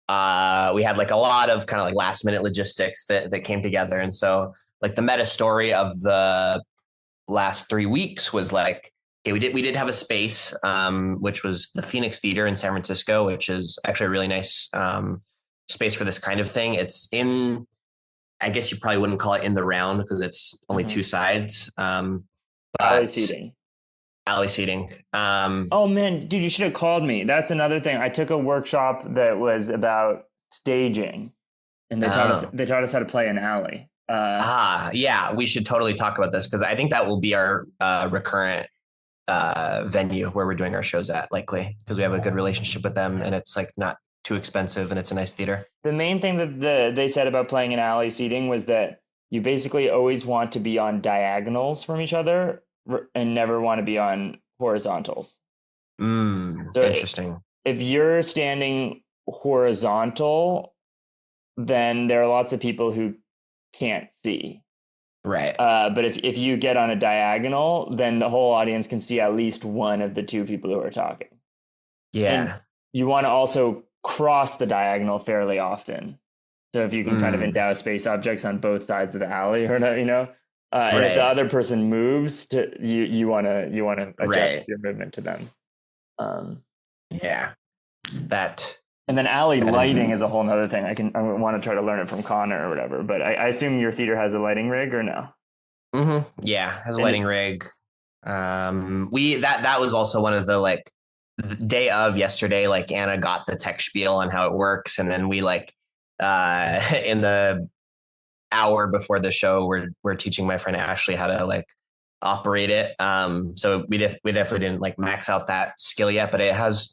we had like a lot of kind of like last minute logistics that came together. And so like the meta story of the last 3 weeks was like, okay, we did have a space, which was the Phoenix Theater in San Francisco, which is actually a really nice space for this kind of thing. It's in, I guess you probably wouldn't call it in the round because it's only two sides. But alley seating. Oh man, dude, you should have called me. That's another thing. I took a workshop that was about staging, and they taught us how to play an alley. Yeah, we should totally talk about this because I think that will be our recurrent venue where we're doing our shows at, likely, because we have a good relationship with them and it's like not too expensive and it's a nice theater. The main thing that they said about playing an alley seating was that you basically always want to be on diagonals from each other and never want to be on horizontals. So interesting. If you're standing horizontal, then there are lots of people who can't see. Right. But if you get on a diagonal, then the whole audience can see at least one of the two people who are talking. Yeah. And you want to also cross the diagonal fairly often. So if you can kind of endow space objects on both sides of the alley, or and if the other person moves, you want to adjust your movement to them. Yeah, that. And then alley lighting is a whole nother thing. I want to try to learn it from Connor or whatever. But I assume your theater has a lighting rig or no? Yeah, has a lighting rig. That was also one of the like the day of yesterday. Like Anna got the tech spiel on how it works, and then we like in the hour before the show, we're teaching my friend Ashley how to like operate it. So we definitely didn't like max out that skill yet, but it has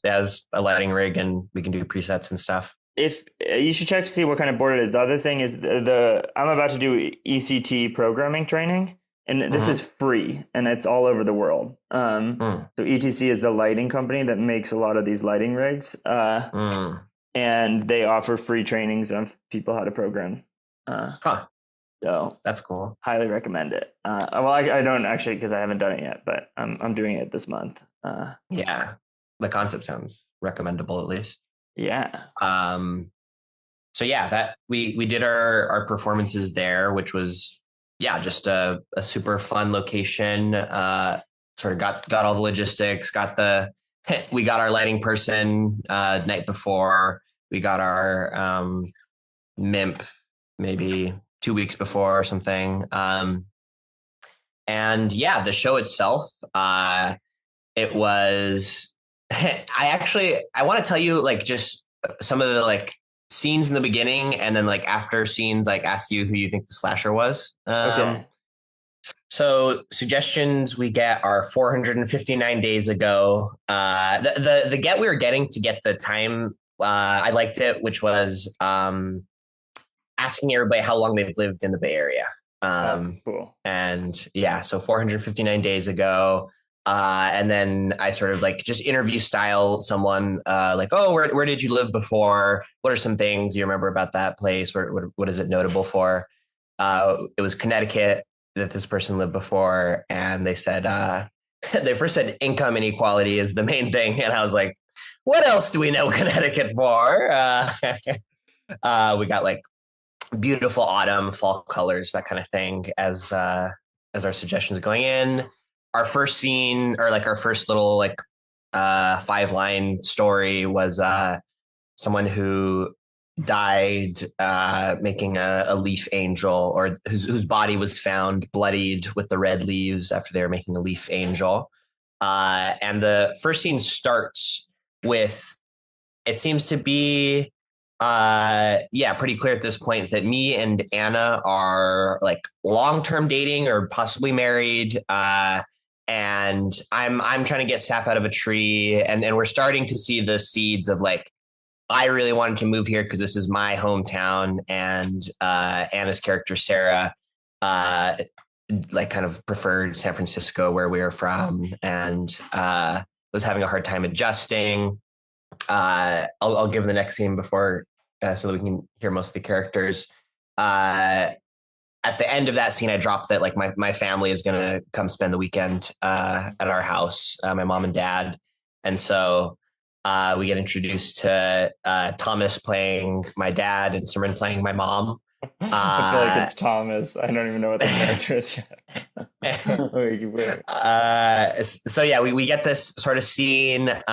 a lighting rig and we can do presets and stuff. If you should check to see what kind of board it is. The other thing is I'm about to do ECT programming training, and this is free and it's all over the world. So ETC is the lighting company that makes a lot of these lighting rigs. And they offer free trainings of people how to program. So that's cool. Highly recommend it. Well, I don't actually because I haven't done it yet, but I'm doing it this month. Yeah, the concept sounds recommendable at least. Yeah. So yeah, that we did our performances there, which was just a super fun location. Sort of got all the logistics. We got our lighting person night before. We got our MIMP maybe 2 weeks before or something. And yeah, the show itself, it was, I want to tell you like just some of the like scenes in the beginning and then like after scenes, like ask you who you think the slasher was. Okay. So suggestions we get are 459 days ago. The get we were getting to get the time, I liked it, which was asking everybody how long they've lived in the Bay Area. Cool. And yeah, so 459 days ago. And then I sort of like just interview style someone like, oh, where did you live before? What are some things you remember about that place? What is it notable for? It was Connecticut that this person lived before. And they said, they first said income inequality is the main thing. And I was like, what else do we know Connecticut for? We got like beautiful autumn, fall colors, that kind of thing as our suggestions going in. Our first scene, or like our first little like 5-line story, was someone who died making a leaf angel, or whose body was found bloodied with the red leaves after they were making a leaf angel. And the first scene starts with, it seems to be pretty clear at this point that me and Anna are like long-term dating or possibly married. And I'm trying to get sap out of a tree, and we're starting to see the seeds of like, I really wanted to move here because this is my hometown, and Anna's character Sarah like kind of preferred San Francisco, where we are from, and was having a hard time adjusting. I'll give the next scene before so that we can hear most of the characters. At the end of that scene, I dropped that like my family is going to come spend the weekend at our house, my mom and dad. And so we get introduced to Thomas playing my dad and Simran playing my mom. I feel like it's Thomas. I don't even know what the character is yet. So yeah, we get this sort of scene with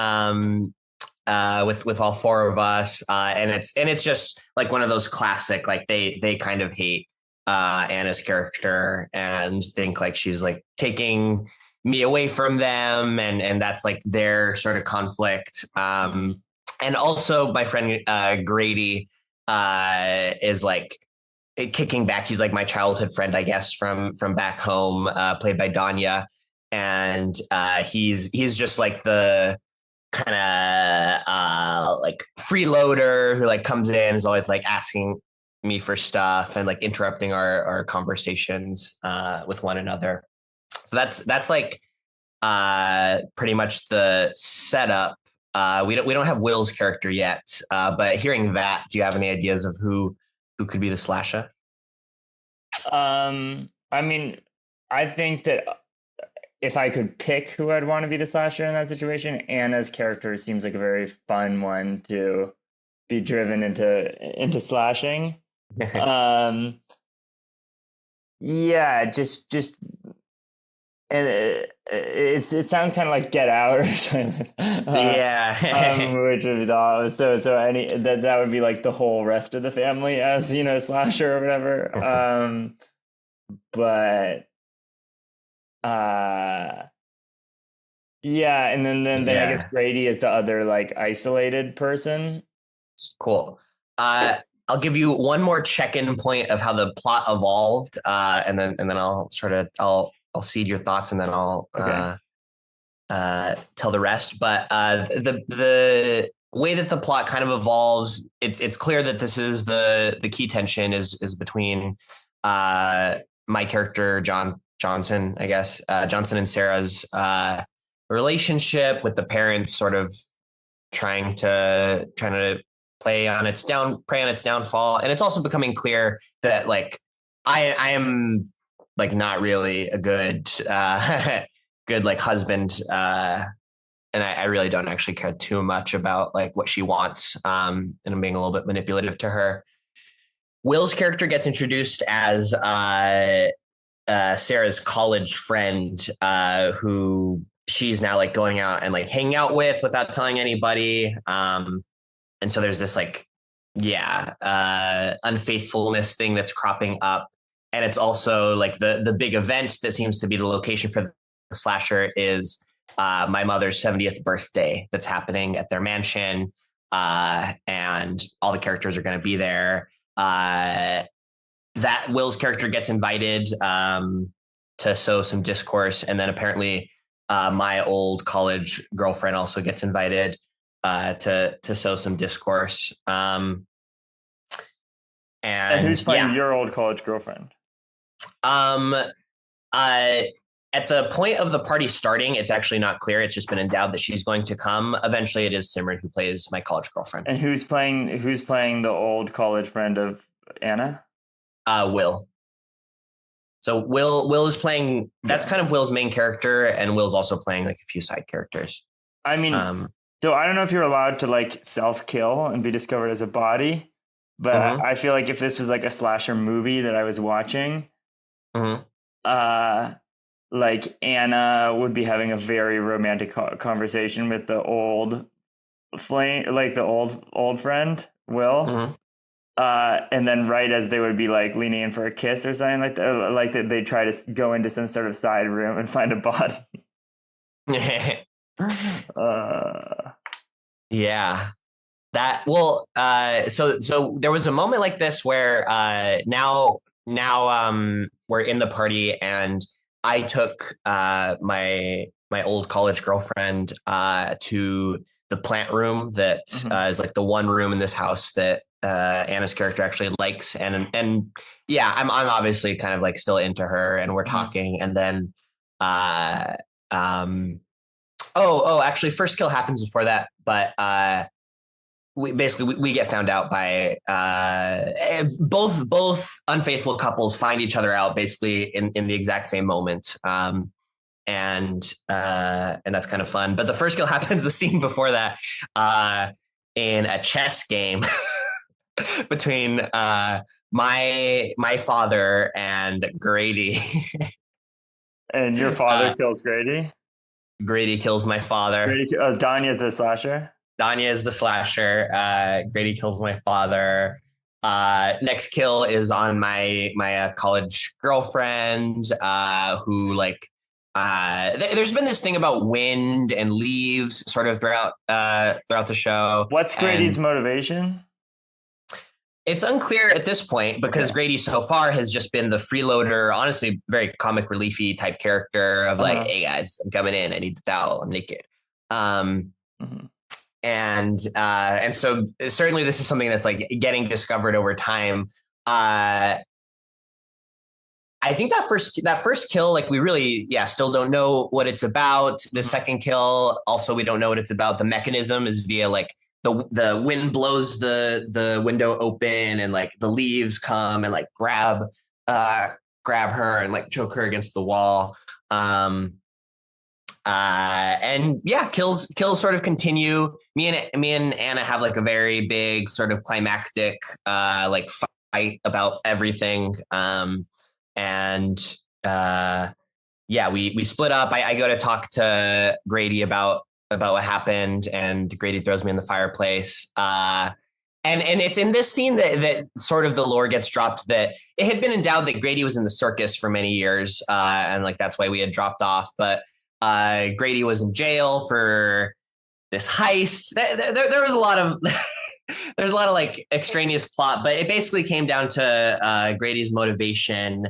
all four of us, and it's just like one of those classic, like they kind of hate Anna's character and think like she's like taking me away from them, and that's like their sort of conflict. And also my friend Grady is like kicking back. He's like my childhood friend, I guess, from back home, played by Danya, and he's just like the kind of like freeloader who like comes in, is always like asking me for stuff and like interrupting our conversations with one another. So that's like pretty much the setup. We don't have Will's character yet, but hearing that, do you have any ideas of who could be the slasher? I mean, I think that if I could pick who I'd want to be the slasher in that situation, Anna's character seems like a very fun one to be driven into slashing. Yeah, just and it sounds kind of like Get Out or something. Yeah. Which would be the so any that would be like the whole rest of the family as slasher or whatever. But yeah, and then I guess Grady is the other like isolated person. Cool. I'll give you one more check-in point of how the plot evolved, and then I'll seed your thoughts, and then I'll tell the rest. But the way that the plot kind of evolves, it's clear that this is the key tension is between my character Johnson, I guess, Johnson and Sarah's relationship, with the parents sort of trying to prey on its downfall. And it's also becoming clear that like I am like not really a good good like husband, and I really don't actually care too much about like what she wants, and I'm being a little bit manipulative to her. Will's character gets introduced as Sarah's college friend, who she's now like going out and like hanging out with without telling anybody. And so there's this like, unfaithfulness thing that's cropping up. And it's also like the big event that seems to be the location for the slasher is my mother's 70th birthday that's happening at their mansion. And all the characters are going to be there. That Will's character gets invited. to sow some discourse. And then apparently my old college girlfriend also gets invited to sow some discourse. And who's playing yeah, your old college girlfriend? um, at the point of the party starting, it's actually not clear. It's just been endowed that she's going to come. Eventually, it is Simran who plays my college girlfriend. And who's playing the old college friend of Anna? Will. So Will is playing. That's kind of Will's main character, and Will's also playing like a few side characters. I mean, so I don't know if you're allowed to like self-kill and be discovered as a body, but I feel like if this was like a slasher movie that I was watching, like Anna would be having a very romantic conversation with the old flame, like the old friend Will. And then right as they would be like leaning in for a kiss or something like that, they try to go into some sort of side room and find a body. Yeah, that well. So there was a moment like this where now we're in the party, and I took my old college girlfriend to the plant room that is like the one room in this house that Anna's character actually likes, and yeah, I'm obviously kind of like still into her, and we're talking, and then actually first kill happens before that, but we get found out by both unfaithful couples find each other out basically in the exact same moment. And that's kind of fun. But the first kill happens the scene before that in a chess game between my father and Grady. And your father kills Grady? Grady kills my father. Danya's the slasher? Danya is the slasher. Grady kills my father. Next kill is on my college girlfriend, who like there's been this thing about wind and leaves sort of throughout the show. What's Grady's motivation? It's unclear at this point because Grady so far has just been the freeloader, honestly, very comic reliefy type character of like, hey guys, I'm coming in. I need the towel. I'm naked. And so certainly this is something that's like getting discovered over time. I think that first kill, like we really, still don't know what it's about. The second kill, also we don't know what it's about. The mechanism is via like the wind blows the window open and like the leaves come and like grab her and like choke her against the wall. And kills sort of continue. Me and Anna have like a very big sort of climactic like fight about everything. We split up. I go to talk to Grady about what happened, and Grady throws me in the fireplace. And it's in this scene that sort of the lore gets dropped that it had been endowed that Grady was in the circus for many years, and like that's why we had dropped off. But Grady was in jail for this heist. There was a lot of there's a lot of like extraneous plot, but it basically came down to Grady's motivation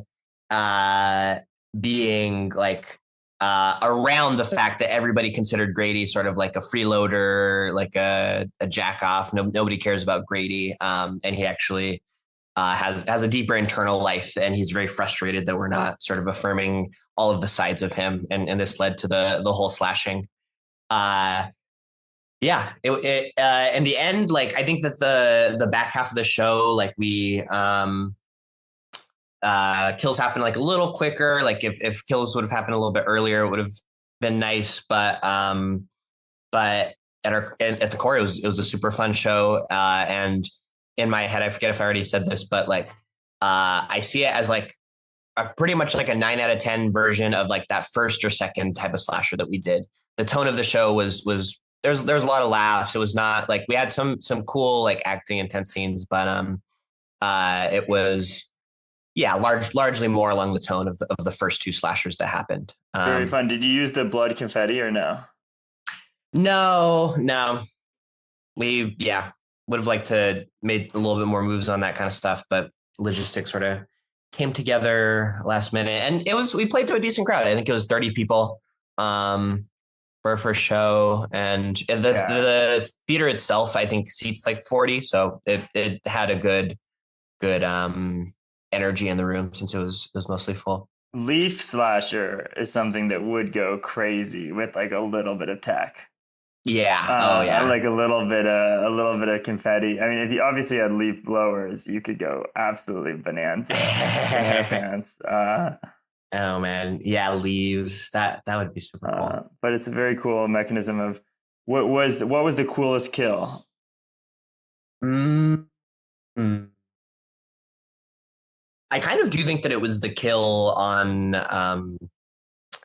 being like around the fact that everybody considered Grady sort of like a freeloader, like a jack off. Nobody cares about Grady, and he actually has a deeper internal life, and he's very frustrated that we're not sort of affirming all of the sides of him, and this led to the whole slashing. In the end, like I think that the back half of the show, like we kills happen like a little quicker. Like if kills would have happened a little bit earlier, it would have been nice. But at the core, it was a super fun show. And in my head, I forget if I already said this, but like I see it as like pretty much like a 9 out of 10 version of like that first or second type of slasher that we did. The tone of the show was there's a lot of laughs. It was not like we had some cool like acting intense scenes, but it was largely more along the tone of the first two slashers that happened. Very fun. Did you use the blood confetti or no? No. We would have liked to made a little bit more moves on that kind of stuff, but logistics sort of came together last minute, and we played to a decent crowd. I think it was 30 people for our first show, and the theater itself I think seats like 40, so it had a good energy in the room since it was mostly full. Leaf slasher is something that would go crazy with like a little bit of tech. Yeah. Oh yeah. Like a little bit of confetti. I mean, if you obviously had leaf blowers, you could go absolutely bonanza in their pants. Oh man, yeah, leaves. That would be super cool. But it's a very cool mechanism of what was the coolest kill? Mm-hmm. I kind of do think that it was the kill on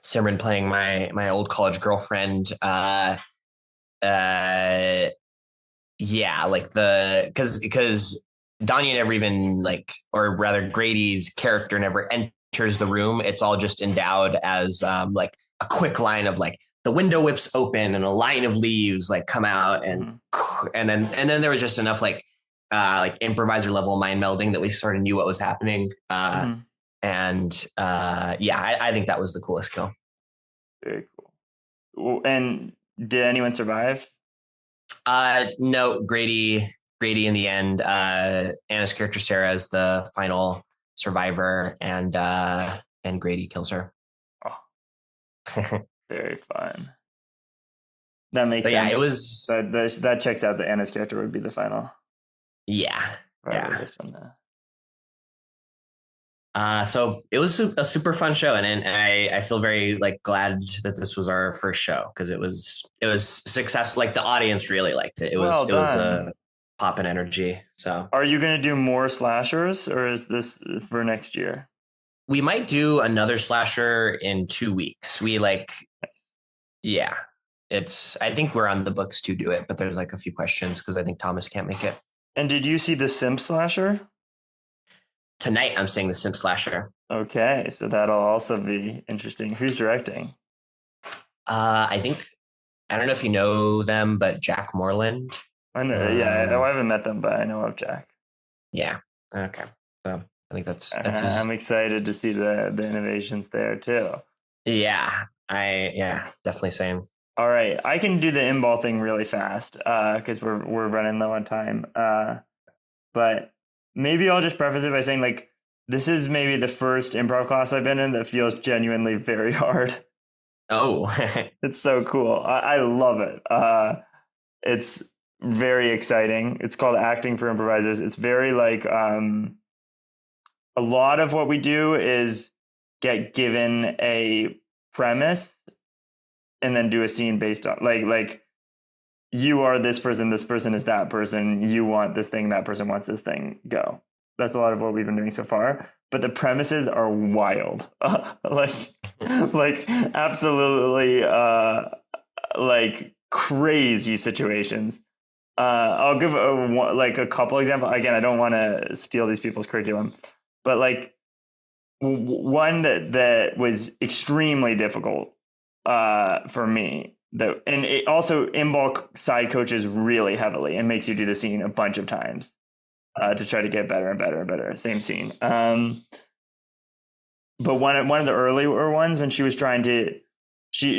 Simran playing my old college girlfriend. Yeah, like because Danya never even like, or rather Grady's character never enters the room. It's all just endowed as like a quick line of like the window whips open and a line of leaves like come out and then there was just enough like improviser level mind melding that we sort of knew what was happening. And I think that was the coolest kill. Very cool. And did anyone survive? No, Grady in the end. Anna's character Sarah is the final survivor, and Grady kills her. Oh, very fun. That makes sense. Yeah, it was that checks out that Anna's character would be the final. Yeah. This one, so it was a super fun show, and I feel very like glad that this was our first show because it was successful. Like the audience really liked it. It was a pop in energy. So are you going to do more slashers, or is this for next year? We might do another slasher in 2 weeks. Yeah, I think we're on the books to do it, but there's like a few questions because I think Thomas can't make it. And did you see the Simp Slasher? Tonight I'm seeing the Simp Slasher. Okay, so that'll also be interesting. Who's directing? I don't know if you know them, but Jack Moreland. I know. I haven't met them, but I know of Jack. Yeah. Okay. So I think that's I'm excited to see the innovations there too. Yeah. Definitely same. All right, I can do the in-ball thing really fast because we're running low on time. But maybe I'll just preface it by saying like this is maybe the first improv class I've been in that feels genuinely very hard. Oh, it's so cool. I love it. It's very exciting. It's called Acting for Improvisers. It's very like a lot of what we do is get given a premise and then do a scene based on like you are this person is that person, you want this thing, that person wants this thing, go. That's a lot of what we've been doing so far, but the premises are wild. like absolutely like crazy situations. I'll give a couple examples. Again, I don't want to steal these people's curriculum, but like one that was extremely difficult for me, and it also in-ball side coaches really heavily and makes you do the scene a bunch of times to try to get better and better and better. Same scene. But one of the earlier ones when she was trying to, she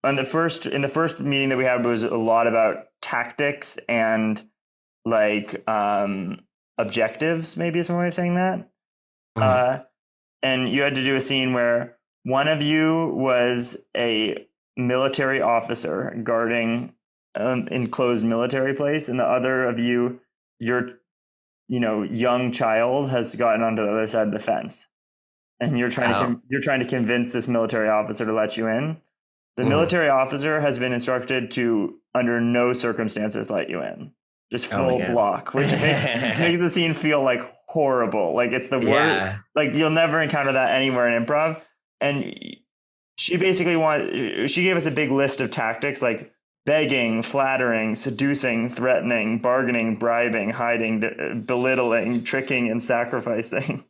in the first meeting that we had was a lot about tactics and like objectives, maybe is one way of saying that. And you had to do a scene where one of you was a military officer guarding an enclosed military place, and the other of you, your young child has gotten onto the other side of the fence, and you're trying to convince this military officer to let you in. The military officer has been instructed to, under no circumstances, let you in. Just full block, which makes the scene feel like horrible. Like it's the worst. Like you'll never encounter that anywhere in improv. And she basically she gave us a big list of tactics like begging, flattering, seducing, threatening, bargaining, bribing, hiding, belittling, tricking, and sacrificing.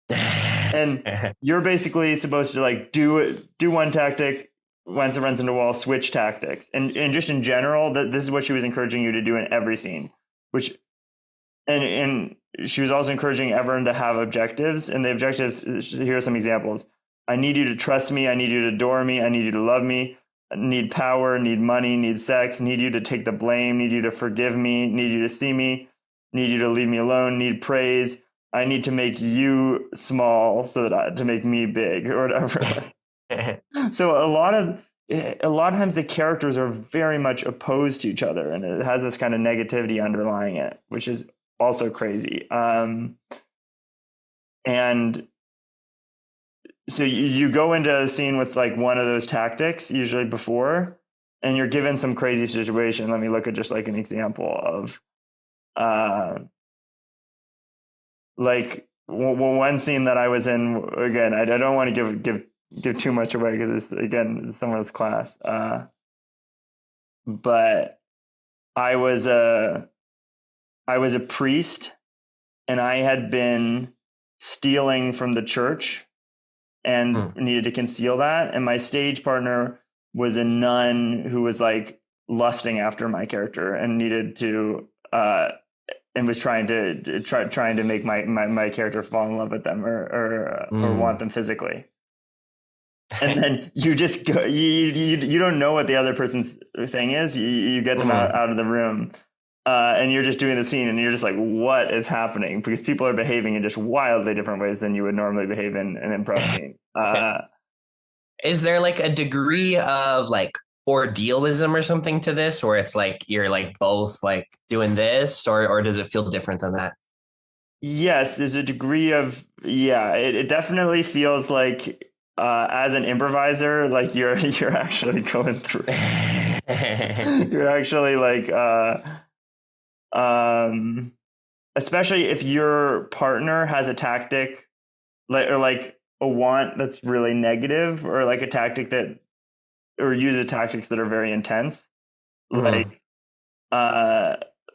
And you're basically supposed to like do one tactic. Once it runs into a wall, switch tactics. And just in general, this is what she was encouraging you to do in every scene, which and she was also encouraging everyone to have objectives, and the objectives, here are some examples. I need you to trust me. I need you to adore me. I need you to love me. I need power, need money, need sex, need you to take the blame, need you to forgive me, need you to see me, need you to leave me alone, need praise. I need to make you small so that to make me big, or whatever. So a lot of times the characters are very much opposed to each other, and it has this kind of negativity underlying it, which is also crazy. And so you go into a scene with like one of those tactics usually before, and you're given some crazy situation. Let me look at just like an example of like one scene that I was in. Again, I don't want to give too much away because it's someone's class. But I was a priest, and I had been stealing from the church and needed to conceal that. And my stage partner was a nun who was like lusting after my character and needed to and was trying to make my character fall in love with them or want them physically. And then you just go, you don't know what the other person's thing is. You get them out of the room, and you're just doing the scene, and you're just like, what is happening? Because people are behaving in just wildly different ways than you would normally behave in an improv scene. Is there like a degree of like ordealism or something to this, where it's like you're like both like doing this, or does it feel different than that? Yes, there's a degree of it definitely feels like as an improviser, like you're actually going through. You're actually like especially if your partner has a tactic like a want that's really negative, or like a tactic that, or uses tactics that are very intense. Like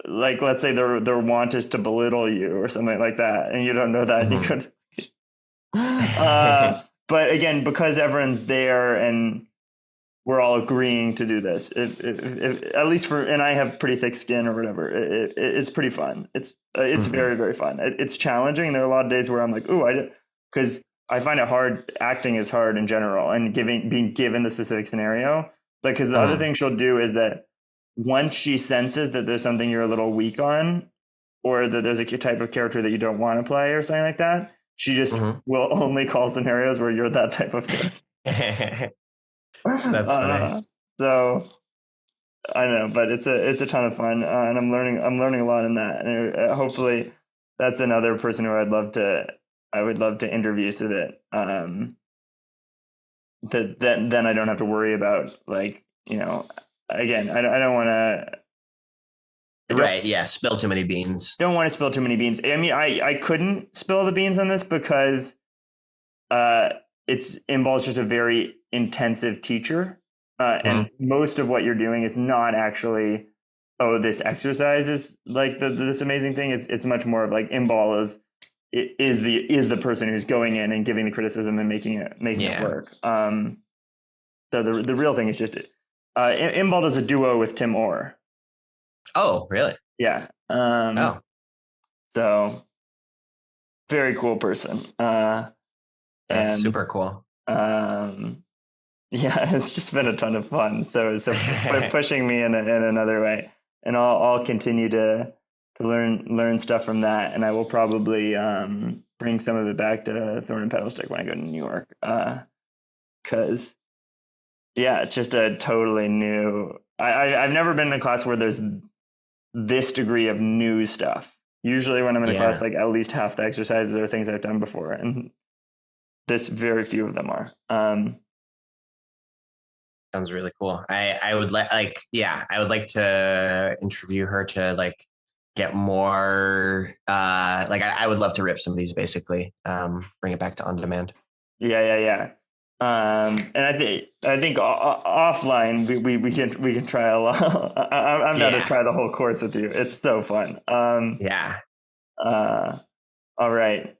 let's say their want is to belittle you or something like that, and you don't know that, and you could but again, because everyone's there and we're all agreeing to do this, if at least and I have pretty thick skin or whatever, it's pretty fun. It's very, very fun. It's challenging. There are a lot of days where I'm like, because I find it hard. Acting is hard in general, and being given the specific scenario. Because the other thing she'll do is that once she senses that there's something you're a little weak on, or that there's a type of character that you don't want to play or something like that, she just will only call scenarios where you're that type of character. That's funny. So I don't know, but it's a ton of fun, and I'm learning a lot in that. And hopefully, that's another person who I would love to interview, so that then I don't have to worry about, like, again, I don't want to. Right. Yeah. Spill too many beans. Don't want to spill too many beans. I mean, I couldn't spill the beans on this because Inball's just a very intensive teacher. And most of what you're doing is not actually, this exercise is like this amazing thing. It's much more of like Inball is the person who's going in and giving the criticism and making it work. So the real thing is just Inball does a duo with Tim Orr. Oh, really? Yeah. So very cool person. That's super cool. Yeah, it's just been a ton of fun. So pushing me in another way, and I'll continue to learn stuff from that, and I will probably bring some of it back to Thorn and Pedalstick when I go to New York, because it's just a totally new. I've never been in a class where there's this degree of new stuff. Usually when I'm in a class, like at least half the exercises are things I've done before, and this very few of them are. Sounds really cool. I would I would like to interview her to like get more I would love to rip some of these, basically bring it back to on demand. And I think offline we can try a lot. I'm down to try the whole course with you. It's so fun. All right,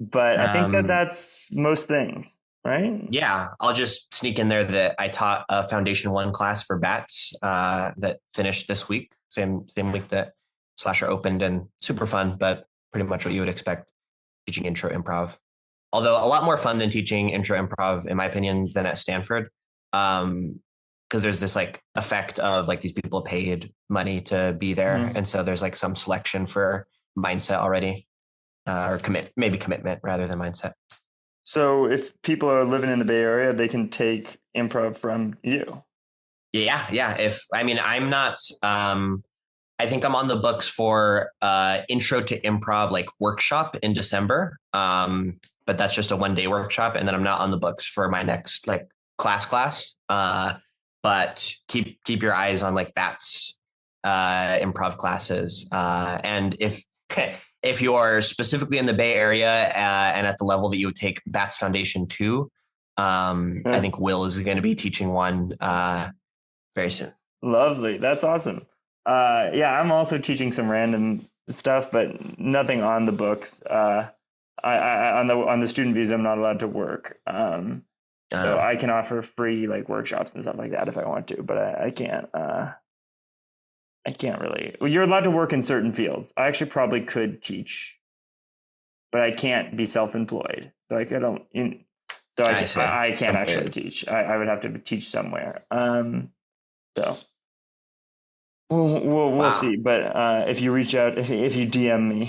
but I think that's most things. Right. Yeah, I'll just sneak in there that I taught a Foundation 1 class for bats that finished this week, same week that slash are opened and super fun, but pretty much what you would expect teaching intro improv. Although a lot more fun than teaching intro improv, in my opinion, than at Stanford. Because there's this like effect of like these people paid money to be there. And so there's like some selection for mindset already, or commitment rather than mindset. So if people are living in the Bay Area, they can take improv from you. Yeah. I'm not, I think I'm on the books for intro to improv like workshop in December. But that's just a 1-day workshop. And then I'm not on the books for my next like class. But keep your eyes on like Bat's improv classes. And if you're specifically in the Bay Area and at the level that you would take Bat's Foundation 2, I think Will is going to be teaching one very soon. Lovely. That's awesome. I'm also teaching some random stuff, but nothing on the books. I on the student visa, I'm not allowed to work. So I can offer free like workshops and stuff like that if I want to, but I can't. I can't really. Well, you're allowed to work in certain fields. I actually probably could teach, but I can't be self-employed. So I can't actually teach. I would have to teach somewhere. So we'll see. But if you reach out, if you DM me,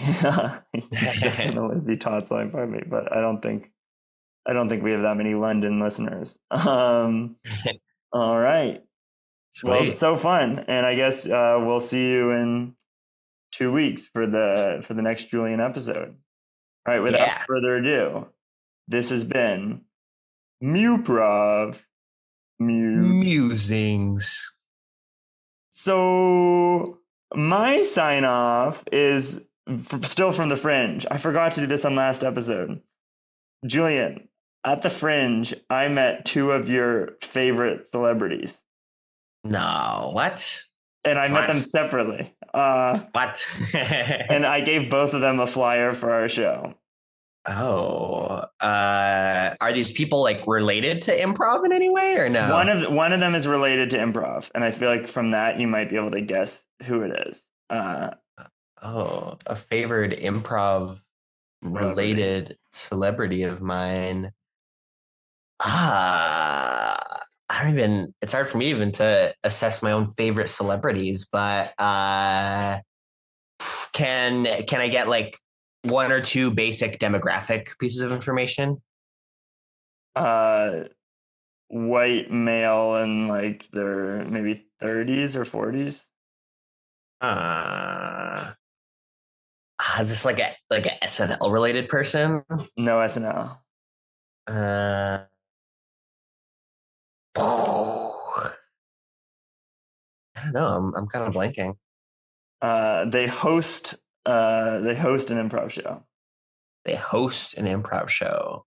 definitely be taught something by me. But I don't think we have that many London listeners. All right. Sweet. Well, it's so fun, and I guess we'll see you in 2 weeks for the next Julian episode. All right. Without further ado, this has been Muprov Musings. So my sign off is still from the Fringe. I forgot to do this on last episode. Julian, at the Fringe, I met 2 of your favorite celebrities. No, what? And I met them separately. What? And I gave both of them a flyer for our show. Oh, are these people like related to improv in any way or no? One of them is related to improv, and I feel like from that you might be able to guess who it is. A favored improv related celebrity of mine. It's hard for me even to assess my own favorite celebrities, but can I get like 1 or 2 basic demographic pieces of information? White male in like their maybe 30s or 40s. Is this like a SNL related person? No SNL. I don't know. I'm kind of blanking. They host an improv show. They host an improv show.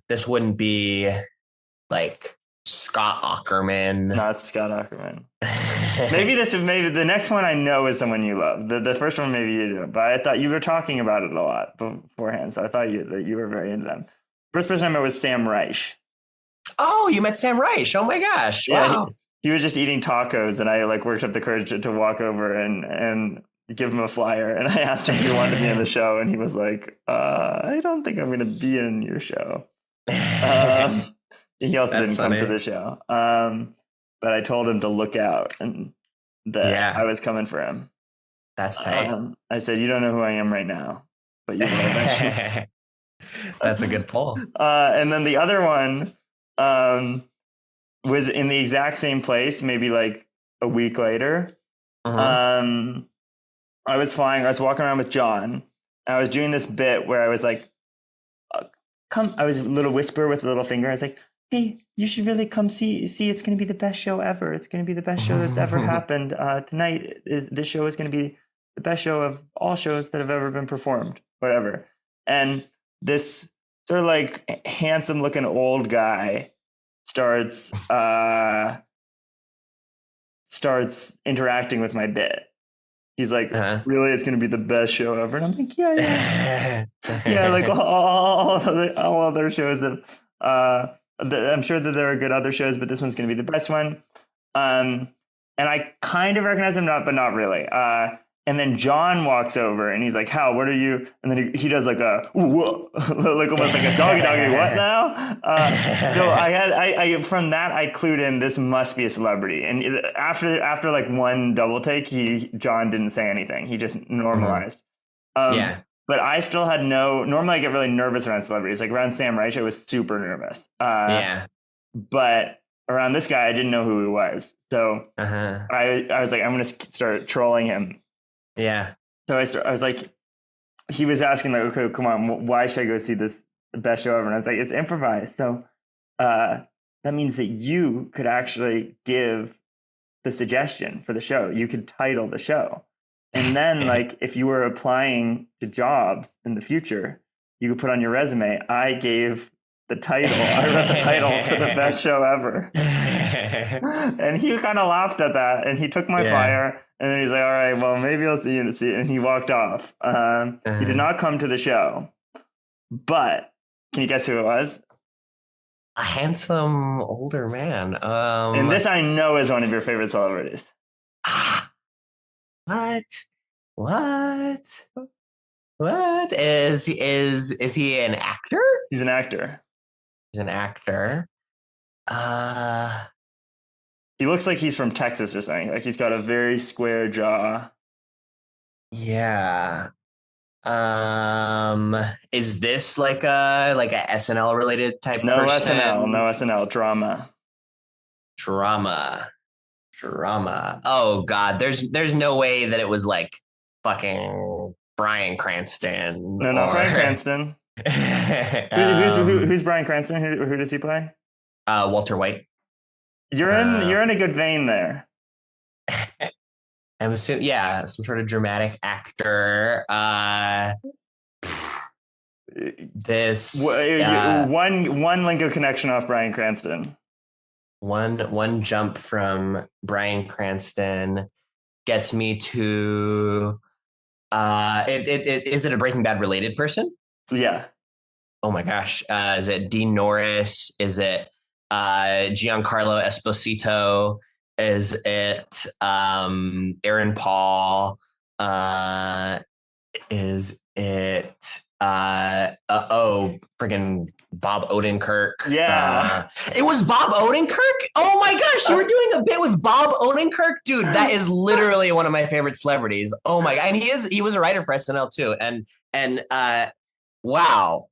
This wouldn't be like Scott Aukerman. Not Scott Aukerman. maybe the next one I know is someone you love. The first one maybe you do, but I thought you were talking about it a lot beforehand, so I thought that you were very into them. First person I met was Sam Reich. Oh, you met Sam Reich. Oh my gosh. Wow. Yeah, he was just eating tacos, and I like worked up the courage to walk over and give him a flyer. And I asked him if he wanted to be in the show, and he was like, I don't think I'm going to be in your show. He also didn't come to the show. But I told him to look out and that I was coming for him. That's tight. I said, you don't know who I am right now, but you will eventually. That's a good pull. And then the other one was in the exact same place, maybe like a week later. I was walking around with John. I was doing this bit where I was like, I was a little whisper with a little finger. I was like, hey, you should really come see. It's going to be the best show ever. It's going to be the best show that's ever happened. Tonight, this show is going to be the best show of all shows that have ever been performed, whatever. And this sort of like handsome looking old guy starts interacting with my bit. He's like, really, it's going to be the best show ever. And I'm like, yeah. Like all other shows have, I'm sure that there are good other shows, but this one's going to be the best one. And and I kind of recognize him, but not really. And then John walks over and he's like, Hal, what are you? And then he does like a, whoa, like almost like a doggy, what now? So I from that, I clued in, this must be a celebrity. And after like one double take, John didn't say anything. He just normalized. But I still had normally I get really nervous around celebrities. Like around Sam Reich, I was super nervous. But around this guy, I didn't know who he was. So I was like, I'm going to start trolling him. Yeah. So I was like, he was asking like, okay, come on, why should I go see this best show ever? And I was like, it's improvised. So that means that you could actually give the suggestion for the show. You could title the show. And then like, if you were applying to jobs in the future, you could put on your resume, I gave the title. I wrote the title for the best show ever. And he kind of laughed at that and he took my fire. And then he's like, all right, well, maybe I'll see you to see it. And he walked off. He did not come to the show. But can you guess who it was? A handsome older man. And this I know is one of your favorite celebrities. What is he an actor? He's an actor. He's an actor. He looks like he's from Texas or something. Like he's got a very square jaw. Yeah. Is this like a SNL related type No person? No SNL. Drama. Oh God, there's no way that it was like fucking Bryan Cranston. No, Bryan Cranston. Who's Bryan Cranston? Who does he play? Walter White. You're in a good vein there. I'm assuming, some sort of dramatic actor. One link of connection off Bryan Cranston. One jump from Bryan Cranston gets me to. Is it a Breaking Bad related person? Yeah. Oh my gosh. Is it Dean Norris? Is it Giancarlo Esposito? Is it Aaron Paul? Is it friggin' Bob Odenkirk? Yeah. It was Bob Odenkirk? Oh my gosh, you were doing a bit with Bob Odenkirk? Dude, that is literally one of my favorite celebrities. Oh my God. And he was a writer for SNL too. And wow.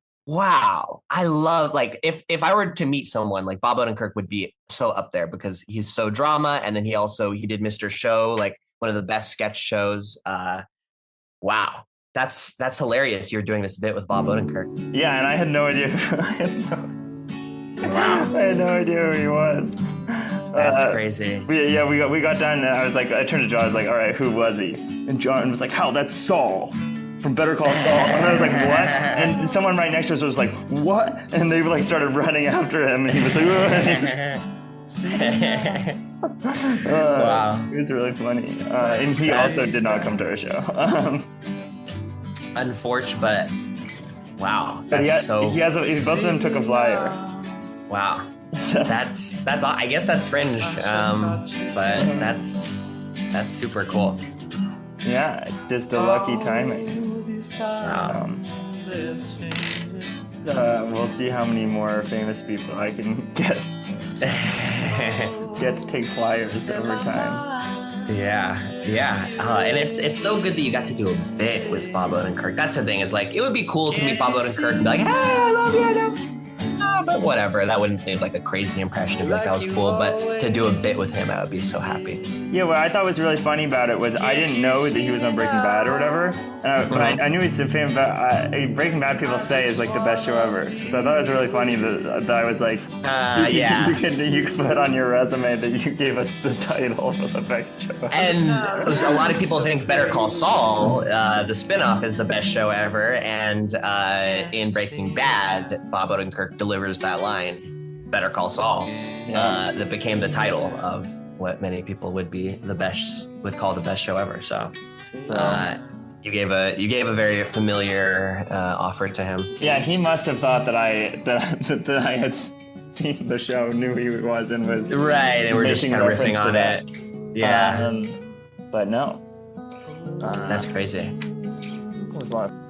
I love, like, if I were to meet someone, like Bob Odenkirk would be so up there because he's so drama. And then he did Mr. Show, like one of the best sketch shows. Wow. That's hilarious. You're doing this bit with Bob Odenkirk. Yeah. And I had no idea. I had no idea who he was. That's crazy. We got done. And I turned to John. I was like, all right, who was he? And John was like, Hal, that's Saul from Better Call Saul. And I was like, what? And someone right next to us was like, what? And they like started running after him. And he was like, wow. It was really funny. And he also did not come to our show. Unfortunate, but wow. Both of them took a flyer. Wow. That's I guess that's fringe. But that's super cool. Yeah, just a lucky timing. We'll see how many more famous people I can get to take flyers over time. Yeah. And it's so good that you got to do a bit with Bob Odenkirk. That's the thing. Is like, it would be cool to meet Bob Odenkirk and be like, hey, I love you. But whatever. That wouldn't leave like a crazy impression of me. That was cool. But to do a bit with him, I would be so happy. Yeah, what I thought was really funny about it was I didn't know that he was on Breaking Bad or whatever. But I knew he's a fan, but Breaking Bad people say is like the best show ever. So I thought it was really funny that I was like, you could put on your resume that you gave us the title for the best show ever. And a lot of people think Better Call Saul, the spinoff, is the best show ever. And in Breaking Bad, Bob Odenkirk delivers that line, Better Call Saul, that became the title of what many people would call the best show ever. So you gave a very familiar offer to him. Yeah, he must have thought that I had seen the show, knew who he was, and was right, and we're just kind of riffing on it. Yeah. But no. That's crazy. It was a lot of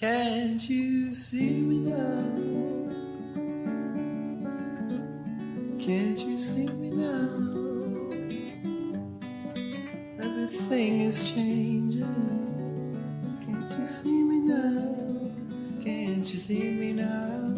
Can't you see me now? Can't you see me now? Everything is changing. Can't you see me now? Can't you see me now?